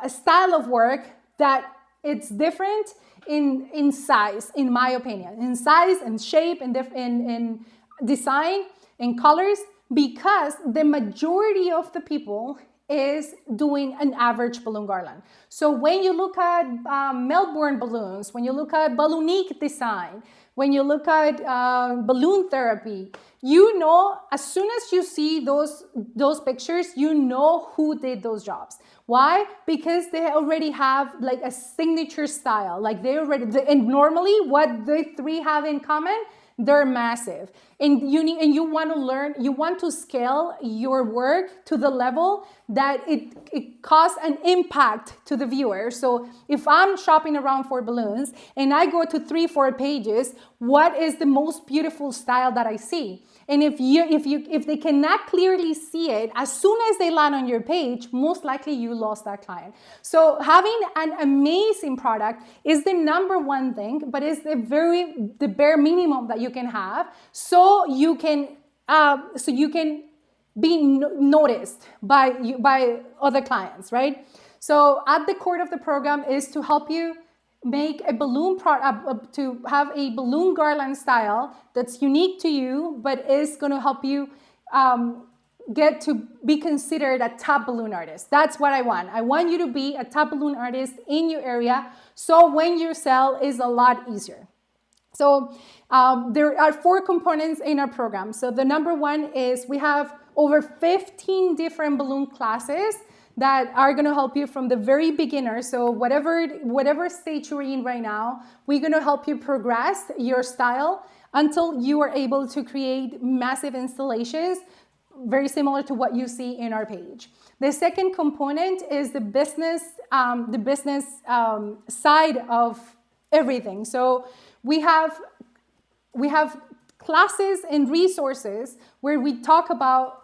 style of work that it's different in size, in my opinion, in size and shape and in design and colors, because the majority of the people is doing an average balloon garland. So when you look at Melbourne balloons, when you look at Balloonique design, when you look at balloon therapy, you know, as soon as you see those pictures, you know who did those jobs. Why? Because they already have like a signature style. Like and normally what the three have in common, they're massive. And you want to learn, you want to scale your work to the level that it causes an impact to the viewer. So if I'm shopping around for balloons and I go to 3-4 pages, what is the most beautiful style that I see? And if they cannot clearly see it as soon as they land on your page, most likely you lost that client. So having an amazing product is the number one thing, but it's the bare minimum that you can have, so you can be noticed by other clients, right? So at the core of the program is to help you make a balloon product, to have a balloon garland style that's unique to you, but is going to help you get to be considered a top balloon artist. That's what I want. I want you to be a top balloon artist in your area, so when you sell is a lot easier. So there are 4 components in our program. So the number one is we have over 15 different balloon classes that are going to help you from the very beginner. So whatever stage you're in right now, we're going to help you progress your style until you are able to create massive installations, very similar to what you see in our page. The second component is the business side of everything. So we have classes and resources where we talk about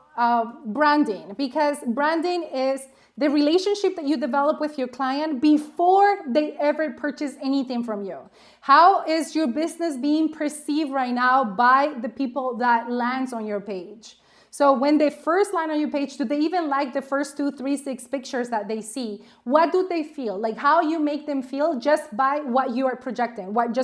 branding, because branding is the relationship that you develop with your client before they ever purchase anything from you. How is your business being perceived right now by the people that lands on your page? So when they first land on your page, do they even like the first 2, 3, 6 pictures that they see? What do they feel? Like how you make them feel just by what you are projecting, what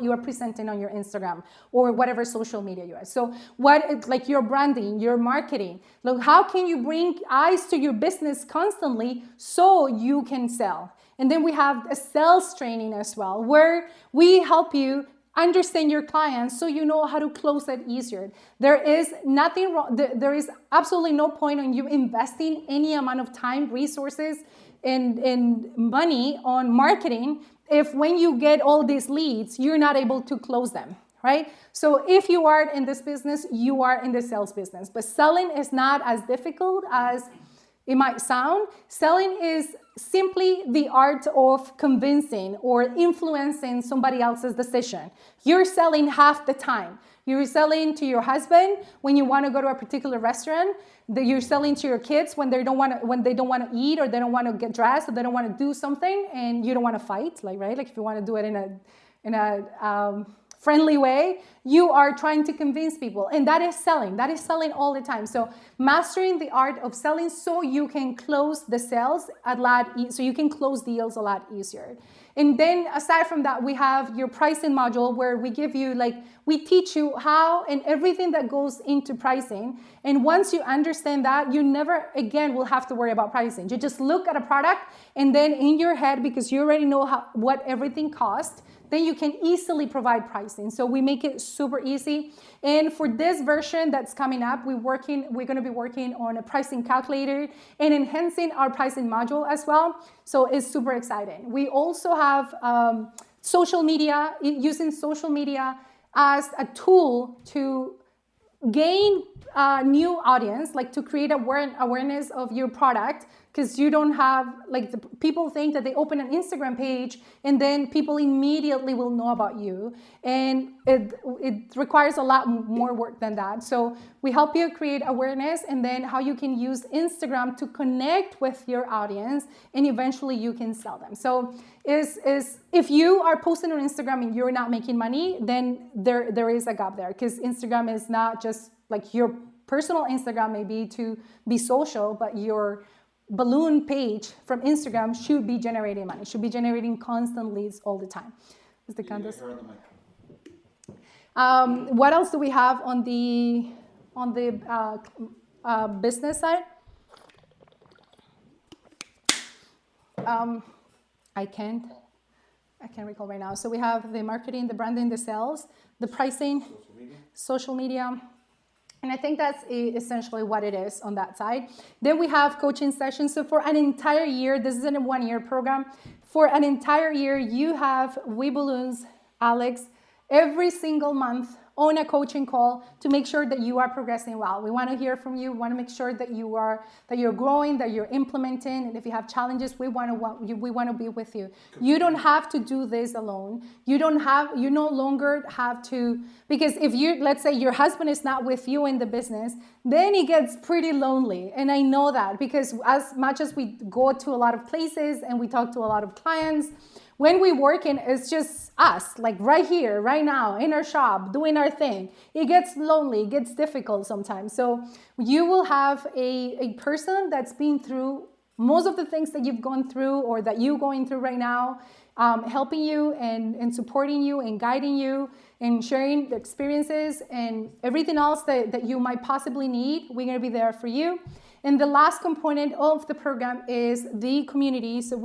you are presenting on your Instagram or whatever social media you are. So like your branding, your marketing. Look, how can you bring eyes to your business constantly so you can sell? And then we have a sales training as well, where we help you understand your clients so you know how to close it easier. There is nothing wrong. There is absolutely no point on you investing any amount of time, resources, and money on marketing if when you get all these leads, you're not able to close them, right? So if you are in this business, you are in the sales business. But selling is not as difficult as it might sound. Selling is simply the art of convincing or influencing somebody else's decision. You're selling half the time. You're selling to your husband when you want to go to a particular restaurant. You're selling to your kids when they don't want to eat, or they don't want to get dressed, or they don't want to do something, and you don't want to fight, like, right? Like if you want to do it in a friendly way, you are trying to convince people, and that is selling. That is selling all the time. So mastering the art of selling so you can close the sales so you can close deals a lot easier. And then aside from that, we have your pricing module where we give you we teach you how and everything that goes into pricing. And once you understand that, you never again will have to worry about pricing. You just look at a product and then in your head, because you already know what everything costs, then you can easily provide pricing. So we make it super easy. And for this version that's coming up, we're going to be working on a pricing calculator and enhancing our pricing module as well. So it's super exciting. We also have social media, using social media as a tool to gain new audience, like to create awareness of your product, because you don't have people think that they open an Instagram page and then people immediately will know about you, and it requires a lot more work than that. So we help you create awareness, and then how you can use Instagram to connect with your audience, and eventually you can sell them. So if you are posting on Instagram and you're not making money, then there is a gap there, because Instagram is not just your personal Instagram maybe to be social, but your balloon page from Instagram should be generating money, should be generating constant leads all the time. Is the Candace? What else do we have on the business side? I can't recall right now. So we have the marketing, the branding, the sales, the pricing, social media. And I think that's essentially what it is on that side. Then we have coaching sessions. So for an entire year, this isn't a 1-year program. For an entire year, you have We Balloons, Alex, every single month on a coaching call to make sure that you are progressing well. We want to hear from you. We want to make sure that you're growing, that you're implementing, and if you have challenges, we want to be with you. You don't have to do this alone. You no longer have to, because if let's say your husband is not with you in the business, then it gets pretty lonely. And I know that, because as much as we go to a lot of places and we talk to a lot of clients, when we work in, it's just us, right here, right now, in our shop, doing our thing. It gets lonely, it gets difficult sometimes. So you will have a person that's been through most of the things that you've gone through or that you're going through right now, helping you and supporting you and guiding you and sharing the experiences and everything else that you might possibly need. We're going to be there for you. And the last component of the program is the community. So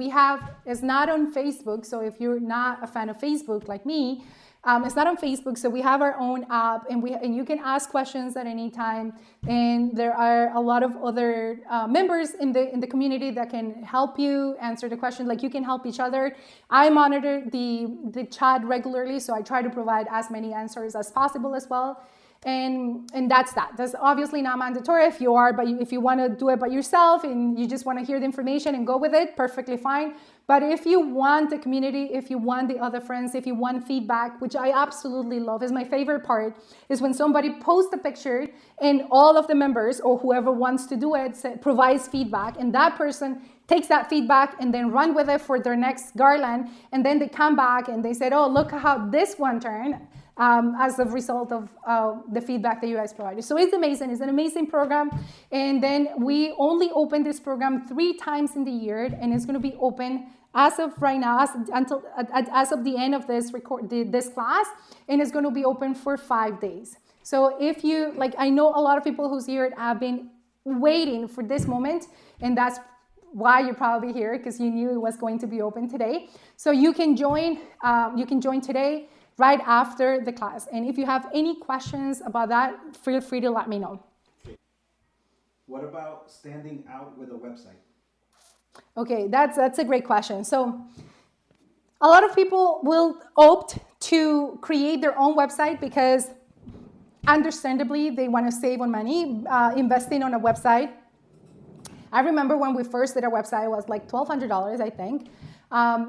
it's not on Facebook. So if you're not a fan of Facebook like me, it's not on Facebook. So we have our own app, and you can ask questions at any time. And there are a lot of other members in the community that can help you answer the question. You can help each other. I monitor the chat regularly, so I try to provide as many answers as possible as well. And that's that. That's obviously not mandatory if you want to do it by yourself and you just want to hear the information and go with it, perfectly fine. But if you want the community, if you want the other friends, if you want feedback, which I absolutely love, is my favorite part, is when somebody posts a picture and all of the members or whoever wants to do it provides feedback, and that person takes that feedback and then run with it for their next garland, and then they come back and they said, oh, look how this one turned. As a result of the feedback that you guys provided. So it's amazing. It's an amazing program. And then we only open this program 3 times in the year, and it's going to be open as of right now, as of the end of this class, and it's going to be open for 5 days. So if you, I know a lot of people who's here have been waiting for this moment, and that's why you're probably here, because you knew it was going to be open today. So you can join today, right after the class. And if you have any questions about that, feel free to let me know. What about standing out with a website? Okay, that's a great question. So a lot of people will opt to create their own website because understandably they want to save on money investing on a website. I remember when we first did our website, it was $1,200, I think.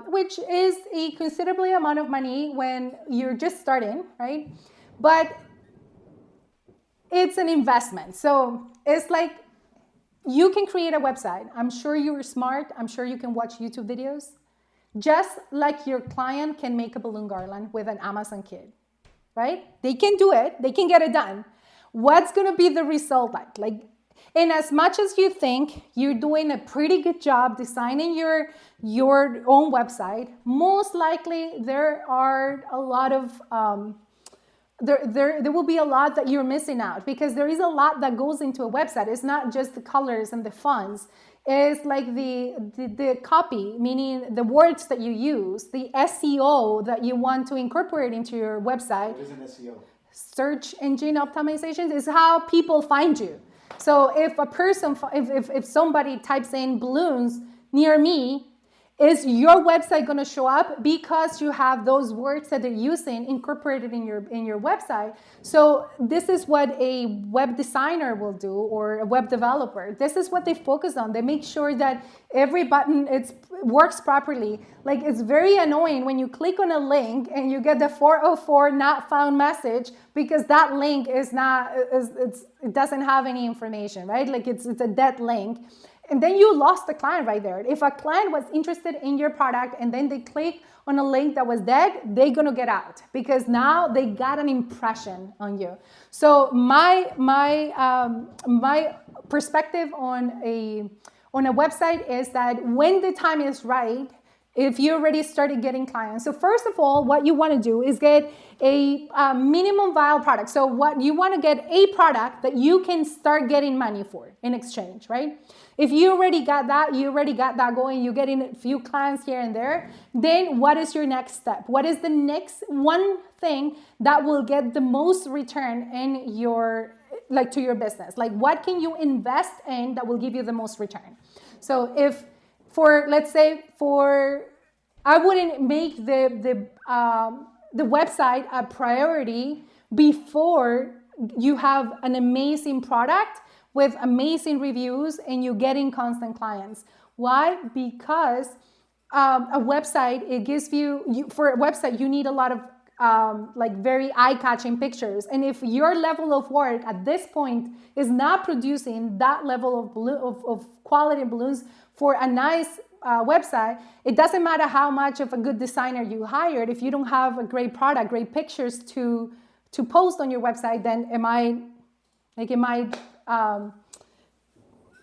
Which is a considerable amount of money when you're just starting, right? But it's an investment. So it's you can create a website. I'm sure you're smart. I'm sure you can watch YouTube videos. Just like your client can make a balloon garland with an Amazon kit, right? They can do it. They can get it done. What's going to be the result like? And as much as you think you're doing a pretty good job designing your own website, most likely there are a lot of there will be a lot that you're missing out, because there is a lot that goes into a website. It's not just the colors and the fonts. It's like the copy, meaning the words that you use, the SEO that you want to incorporate into your website. What is an SEO? Search engine optimization is how people find you. So if a person, if somebody types in balloons near me, is your website going to show up because you have those words that they're using incorporated in your website? So this is what a web designer will do, or a web developer. This is what they focus on. They make sure that every button works properly. Like, it's very annoying when you click on a link and you get the 404 not found message, because that link is not, it doesn't have any information, right? Like, it's a dead link. And then you lost the client right there. If a client was interested in your product and then they click on a link that was dead, they're gonna get out, because now they got an impression on you. So my perspective on a website is that when the time is right, if you already started getting clients. So first of all, what you want to do is get a minimum viable product. So what you want to get, a product that you can start getting money for in exchange, right? If you already got that, going, you're getting a few clients here and there, then what is your next step? What is the next one thing that will get the most return in your, like, to your business? Like, what can you invest in that will give you the most return? So if, let's say, I wouldn't make the website a priority before you have an amazing product with amazing reviews and you're getting constant clients. Why? Because a website, it gives you, for a website, you need a lot of like very eye-catching pictures. And if your level of work at this point is not producing that level of quality balloons for a nice website, it doesn't matter how much of a good designer you hired. If you don't have a great product, great pictures to post on your website, then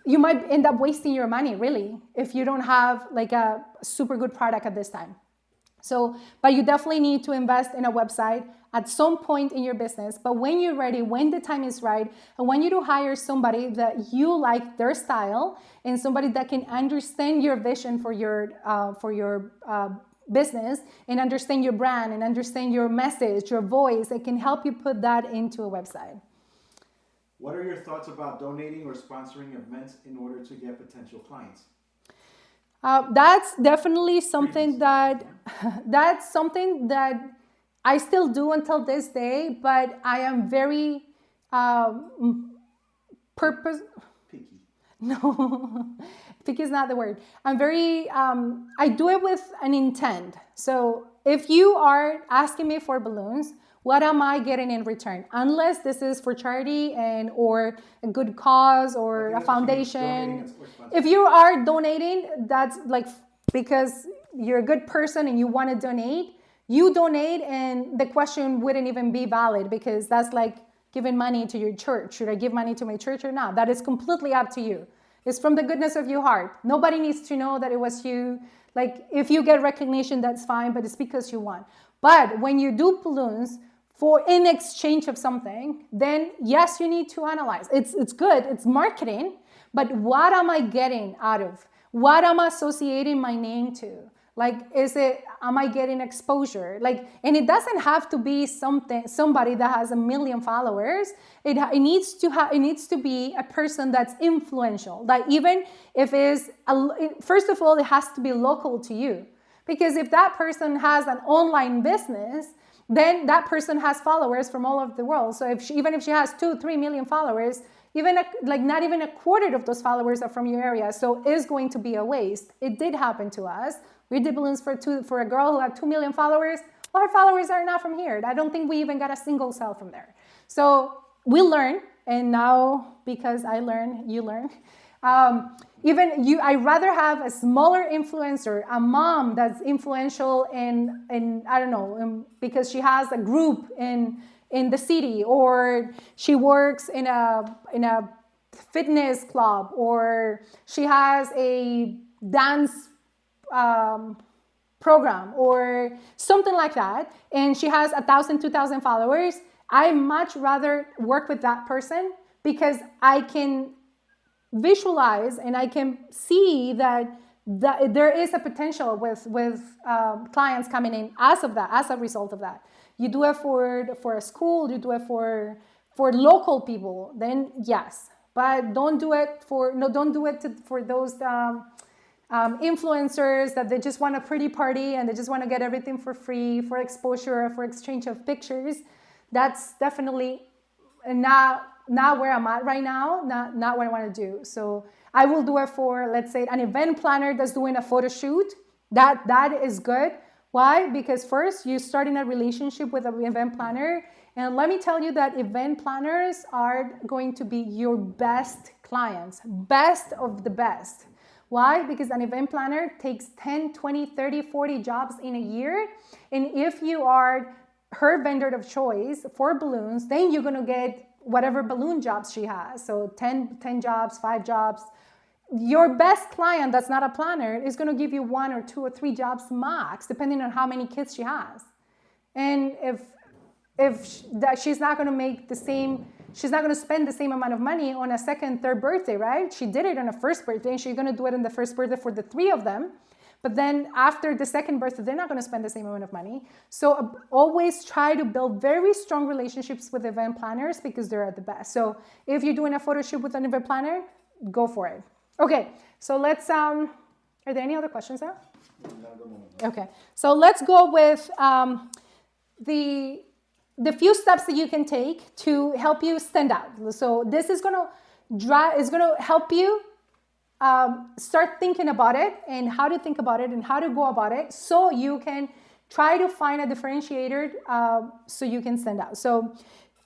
you might end up wasting your money, really, if you don't have like a super good product at this time. So, but you definitely need to invest in a website at some point in your business. But when you're ready, when the time is right, I want you to hire somebody that you like their style, and somebody that can understand your vision for your business, and understand your brand, and understand your message, your voice. It can help you put that into a website. What are your thoughts about donating or sponsoring events in order to get potential clients? That's definitely something that I still do until this day, but I am very Picky. No, picky is not the word. I'm very, I do it with an intent. So if you are asking me for balloons, what am I getting in return? Unless this is for charity or a good cause or a foundation. If you are donating, that's like because you're a good person and you want to donate, you donate, and the question wouldn't even be valid, because that's like giving money to your church. Should I give money to my church or not? That is completely up to you. It's from the goodness of your heart. Nobody needs to know that it was you. Like, if you get recognition, that's fine, but it's because you want. But when you do balloons in exchange of something, then yes, you need to analyze. It's good, it's marketing, but what am I getting out of? What am I associating my name to? Like, am I getting exposure? Like, and it doesn't have to be somebody that has 1 million followers. It needs to be a person that's influential. Like, even if first of all, it has to be local to you. Because if that person has an online business, then that person has followers from all over the world. So even if she has 2-3 million followers, not even a quarter of those followers are from your area. So it's going to be a waste. It did happen to us. We did balloons for a girl who had 2 million followers. Well, her followers are not from here. I don't think we even got a single sale from there. So we learn, and now because I learn, you learn. I'd rather have a smaller influencer, a mom that's influential in I don't know, because she has a group in the city, or she works in a fitness club, or she has a dance program or something like that, and she has 1,000, 2,000 followers, I much rather work with that person because I can visualize and I can see that there is a potential with clients coming in as a result of that. You do it for a school, you do it for local people, then yes, but don't do it for those influencers that they just want a pretty party and they just want to get everything for free, for exposure, for exchange of pictures. That's definitely not where I'm at right now, not what I want to do. So I will do it for, let's say, an event planner that's doing a photo shoot. That is good. Why? Because first, you start in a relationship with an event planner. And let me tell you that event planners are going to be your best clients, best of the best. Why? Because an event planner takes 10, 20, 30, 40 jobs in a year. And if you are her vendor of choice for balloons, then you're going to get whatever balloon jobs she has. So 10 jobs, 5 jobs. Your best client that's not a planner is going to give you 1 or 2 or 3 jobs max, depending on how many kids she has. And she's not going to make the same, she's not going to spend the same amount of money on a second, third birthday, right? She did it on a first birthday, and she's going to do it on the first birthday for the 3 of them. But then after the second birthday, they're not going to spend the same amount of money. So always try to build very strong relationships with event planners because they're at the best. So if you're doing a photo shoot with an event planner, go for it. Okay, so let's, are there any other questions there? Okay, so let's go with the few steps that you can take to help you stand out. So this is gonna help you start thinking about it and how to think about it and how to go about it so you can try to find a differentiator so you can stand out. So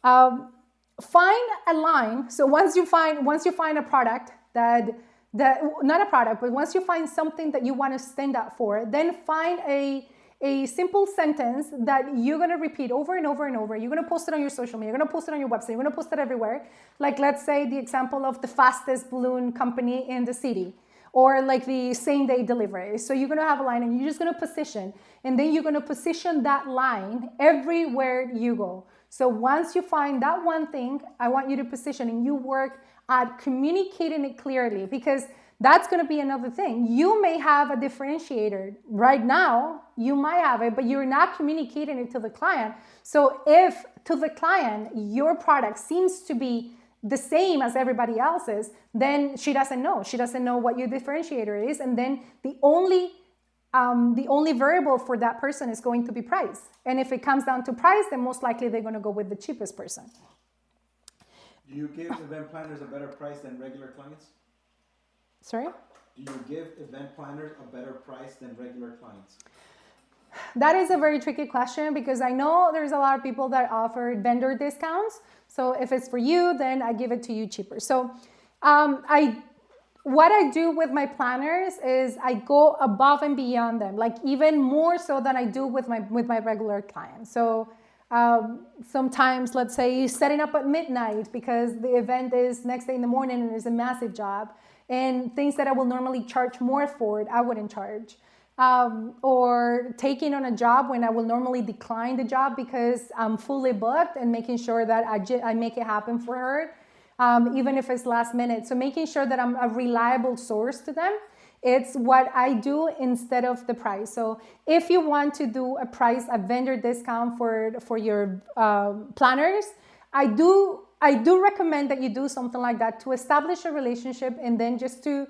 find a line. So once you find a product that not a product, but once you find something that you want to stand out for, then find a simple sentence that you're going to repeat over and over and over. You're going to post it on your social media. You're going to post it on your website. You're going to post it everywhere. Like, let's say the example of the fastest balloon company in the city, or like the same-day delivery. So you're going to have a line and you're just going to position, and then you're going to position that line everywhere you go. So once you find that one thing, I want you to position, and you work at communicating it clearly, because that's going to be another thing. You may have a differentiator right now, you might have it, but you're not communicating it to the client. So if to the client your product seems to be the same as everybody else's, then she doesn't know. She doesn't know what your differentiator is, and then the only variable for that person is going to be price. And if it comes down to price, then most likely they're going to go with the cheapest person. Do you give event planners a better price than regular clients? Sorry? Do you give event planners a better price than regular clients? That is a very tricky question, because I know there's a lot of people that offer vendor discounts. So if it's for you, then I give it to you cheaper. So what I do with my planners is I go above and beyond them, like even more so than I do with my regular clients. So sometimes, let's say, setting up at midnight because the event is next day in the morning and it's a massive job, and things that I will normally charge more for, I wouldn't charge. Or taking on a job when I will normally decline the job because I'm fully booked, and making sure that I make it happen for her, even if it's last minute. So making sure that I'm a reliable source to them. It's what I do instead of the price. So if you want to do a vendor discount for your planners, I do recommend that you do something like that to establish a relationship, and then just to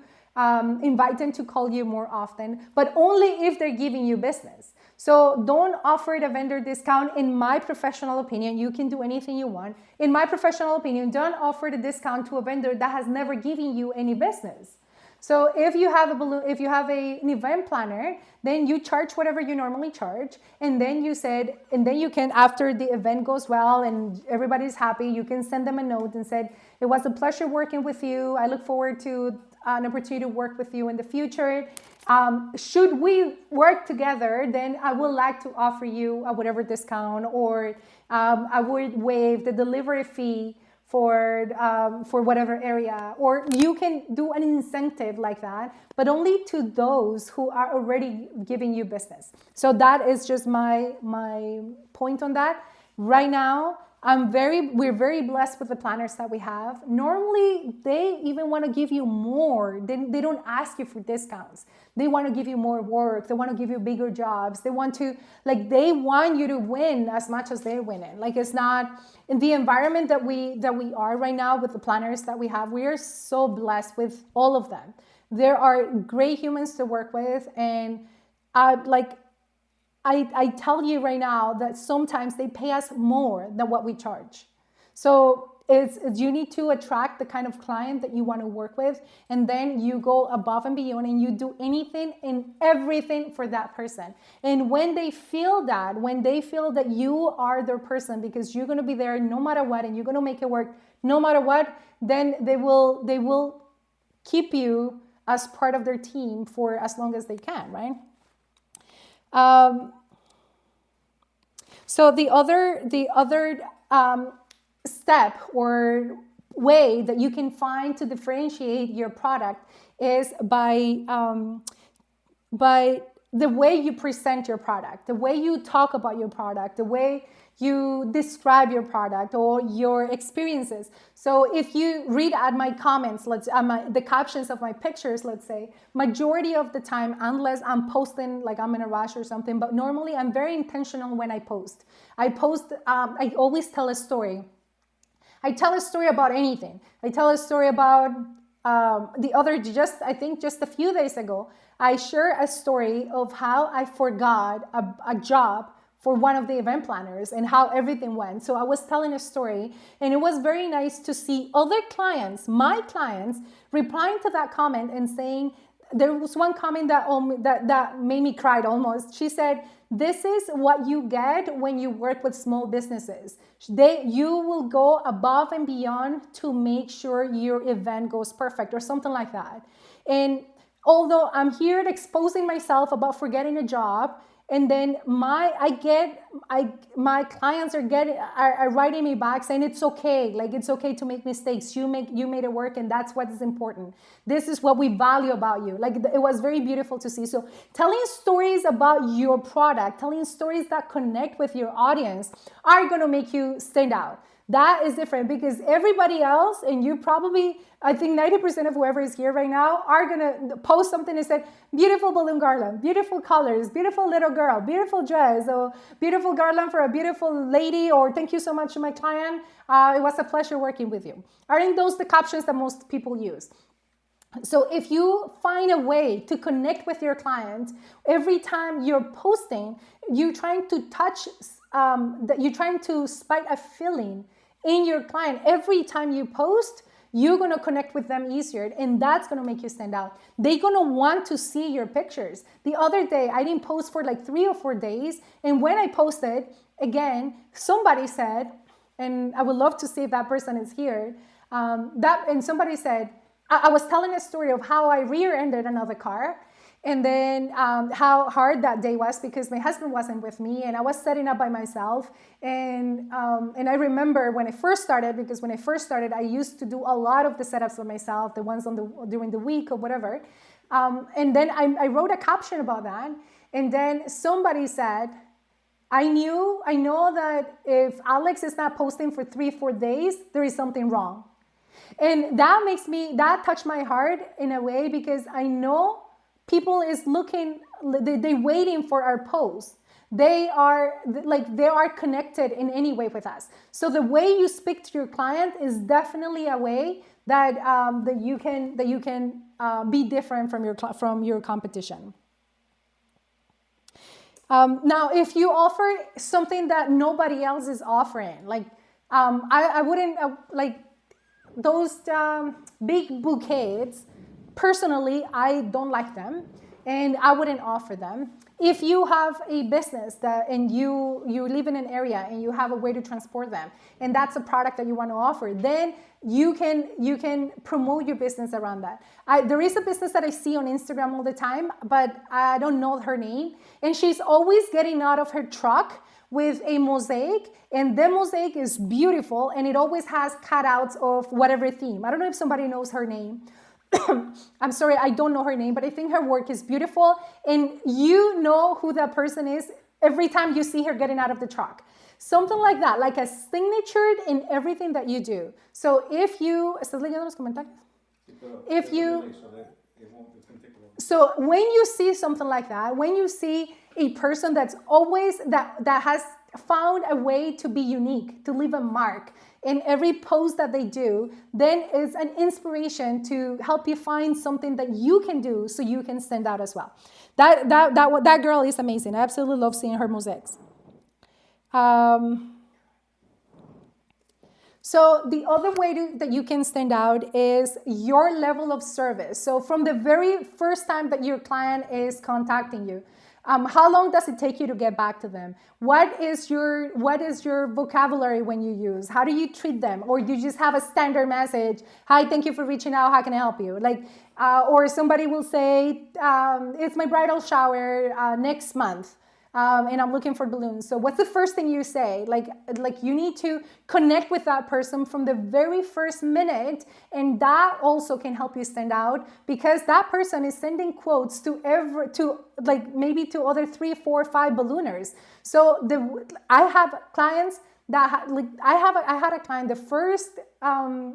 invite them to call you more often, but only if they're giving you business. So don't offer it a vendor discount. In my professional opinion, you can do anything you want. In my professional opinion, don't offer the discount to a vendor that has never given you any business. So if you have an event planner, then you charge whatever you normally charge, and then you can, after the event goes well and everybody's happy, you can send them a note and said, it was a pleasure working with you. I look forward to an opportunity to work with you in the future. Should we work together, then I would like to offer you a whatever discount, or I would waive the delivery fee for whatever area, or you can do an incentive like that, but only to those who are already giving you business. So that is just my point on that. Right now, we're very blessed with the planners that we have. Normally, they even want to give you more. They don't ask you for discounts. They want to give you more work. They want to give you bigger jobs. They want you to win as much as they're winning. Like, it's not in the environment that we are right now with the planners that we have. We are so blessed with all of them. There are great humans to work with, and I tell you right now that sometimes they pay us more than what we charge. So you need to attract the kind of client that you want to work with, and then you go above and beyond and you do anything and everything for that person. And when they feel that you are their person, because you're going to be there no matter what, and you're going to make it work no matter what, then they will keep you as part of their team for as long as they can, right? So the other step or way that you can find to differentiate your product is by the way you present your product, the way you talk about your product, the way you describe your product or your experiences. So if you read at my comments, the captions of my pictures, let's say, majority of the time, unless I'm posting like I'm in a rush or something, but normally I'm very intentional when I post. I always tell a story. I tell a story about anything. I tell a story about just a few days ago, I shared a story of how I forgot a job for one of the event planners and how everything went. So I was telling a story, and it was very nice to see other clients, my clients, replying to that comment and saying, there was one comment that made me cry almost. She said, "This is what you get when you work with small businesses. You will go above and beyond to make sure your event goes perfect," or something like that. And although I'm here exposing myself about forgetting a job, and then my clients are writing me back saying it's okay, like it's okay to make mistakes. You made it work, and that's what is important. This is what we value about you. Like, it was very beautiful to see. So telling stories about your product, telling stories that connect with your audience are going to make you stand out. That is different, because everybody else, and you probably, I think 90% of whoever is here right now are going to post something and say, beautiful balloon garland, beautiful colors, beautiful little girl, beautiful dress, or beautiful garland for a beautiful lady, or thank you so much to my client. It was a pleasure working with you. Aren't those the captions that most people use? So if you find a way to connect with your client, every time you're posting, you're trying to you're trying to spike a feeling in your client. Every time you post, you're going to connect with them easier, and that's going to make you stand out. They're going to want to see your pictures. The other day, I didn't post for like 3 or 4 days, and when I posted, again, somebody said, and I would love to see if that person is here, and somebody said, I was telling a story of how I rear-ended another car, and then how hard that day was because my husband wasn't with me, and I was setting up by myself. And I remember when I first started, because when I first started, I used to do a lot of the setups for myself, the ones during the week or whatever. And then I wrote a caption about that, and then somebody said, I know that if Alex is not posting for 3-4 days, there is something wrong. And that touched my heart in a way, because I know people is looking, they're waiting for our post. They are connected in any way with us. So the way you speak to your client is definitely a way that you can be different from your competition. Now, if you offer something that nobody else is offering, like I wouldn't like those big bouquets. Personally, I don't like them, and I wouldn't offer them. If you have a business and you live in an area and you have a way to transport them, and that's a product that you want to offer, then you can promote your business around that. There is a business that I see on Instagram all the time, but I don't know her name, and she's always getting out of her truck with a mosaic, and the mosaic is beautiful, and it always has cutouts of whatever theme. I don't know if somebody knows her name. I'm sorry, I don't know her name, but I think her work is beautiful, and you know who that person is every time you see her getting out of the truck. Something like that, like a signature in everything that you do. So if you... ¿Estás leyendo los comentarios? If you... So when you see something like that, when you see a person that's always, that has found a way to be unique, to leave a mark in every post that they do, then it's an inspiration to help you find something that you can do so you can stand out as well. That girl is amazing. I absolutely love seeing her mosaics. So the other way that you can stand out is your level of service. So from the very first time that your client is contacting you, how long does it take you to get back to them? What is your vocabulary when you use? How do you treat them? Or you just have a standard message? Hi, thank you for reaching out. How can I help you? Or somebody will say, it's my bridal shower next month. And I'm looking for balloons. So what's the first thing you say? Like you need to connect with that person from the very first minute, and that also can help you stand out because that person is sending quotes to maybe to other 3, 4, 5 ballooners. So I have clients that I had a client, the first hot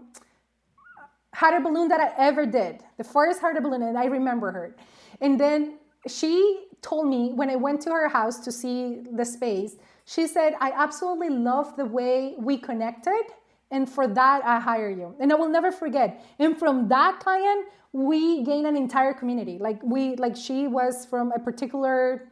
air balloon that I ever did, the first hot air balloon, and I remember her, and then she told me when I went to her house to see the space, she said, I absolutely love the way we connected, and for that I hire you. And I will never forget. And from that client, we gained an entire community. She was from a particular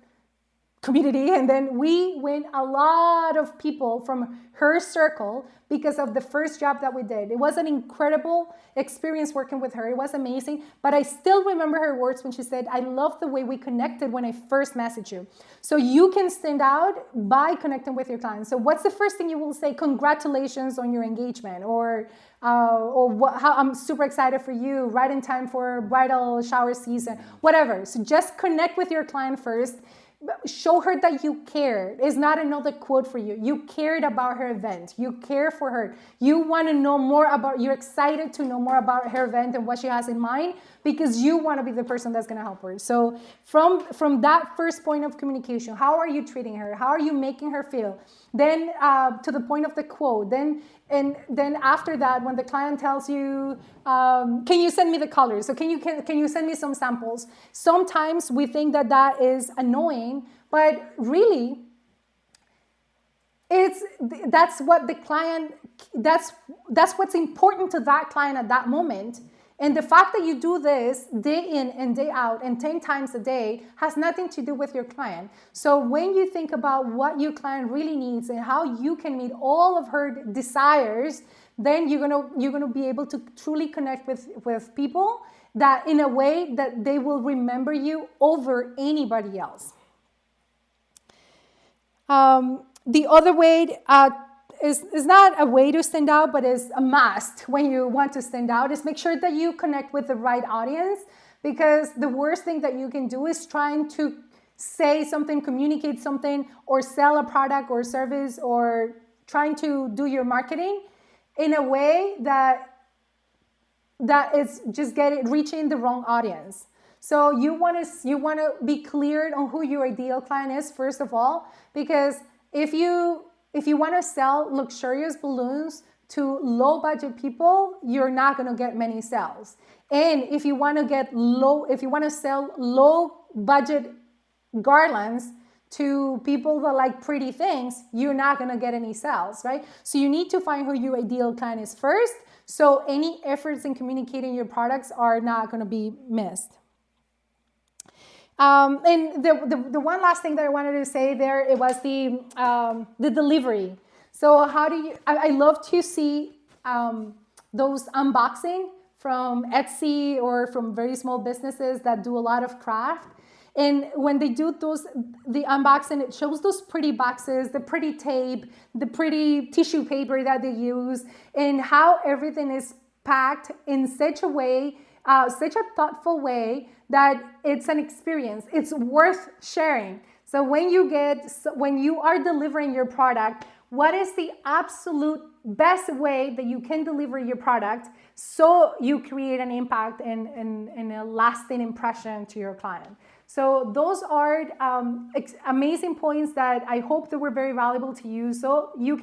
community, and then we win a lot of people from her circle because of the first job that we did. It was an incredible experience working with her. It was amazing, but I still remember her words when she said, I love the way we connected when I first messaged you. So you can stand out by connecting with your clients. So what's the first thing you will say? Congratulations on your engagement, or how I'm super excited for you, right in time for bridal shower season, whatever. So just connect with your client first. Show her that you care. It's not another quote for you. You cared about her event. You care for her. You want to know more about, you're excited to know more about her event and what she has in mind because you want to be the person that's going to help her. So from that first point of communication, how are you treating her? How are you making her feel? Then to the point of the quote, then after that, when the client tells you, can you send me the colors? So can you send me some samples? Sometimes we think that is annoying, but really, that's what the client, that's what's important to that client at that moment. And the fact that you do this day in and day out and 10 times a day has nothing to do with your client. So when you think about what your client really needs and how you can meet all of her desires, then you're gonna be able to truly connect with people that in a way that they will remember you over anybody else. The other way is not a way to stand out, but is a must when you want to stand out, is make sure that you connect with the right audience, because the worst thing that you can do is trying to say something, communicate something, or sell a product or service, or trying to do your marketing in a way that is just reaching the wrong audience. So you want to be clear on who your ideal client is, first of all, because if you want to sell luxurious balloons to low budget people, you're not going to get many sales. And if you want to sell low budget garlands to people that like pretty things, you're not going to get any sales, right? So you need to find who your ideal client is first, so any efforts in communicating your products are not going to be missed. And the one last thing that I wanted to say there, it was the delivery. So I love to see those unboxing from Etsy or from very small businesses that do a lot of craft. And when they do the unboxing, it shows those pretty boxes, the pretty tape, the pretty tissue paper that they use, and how everything is packed in such a way, such a thoughtful way, that it's an experience. It's worth sharing. So when you are delivering your product, what is the absolute best way that you can deliver your product so you create an impact and a lasting impression to your client? So those are amazing points that I hope that were very valuable to you. So you can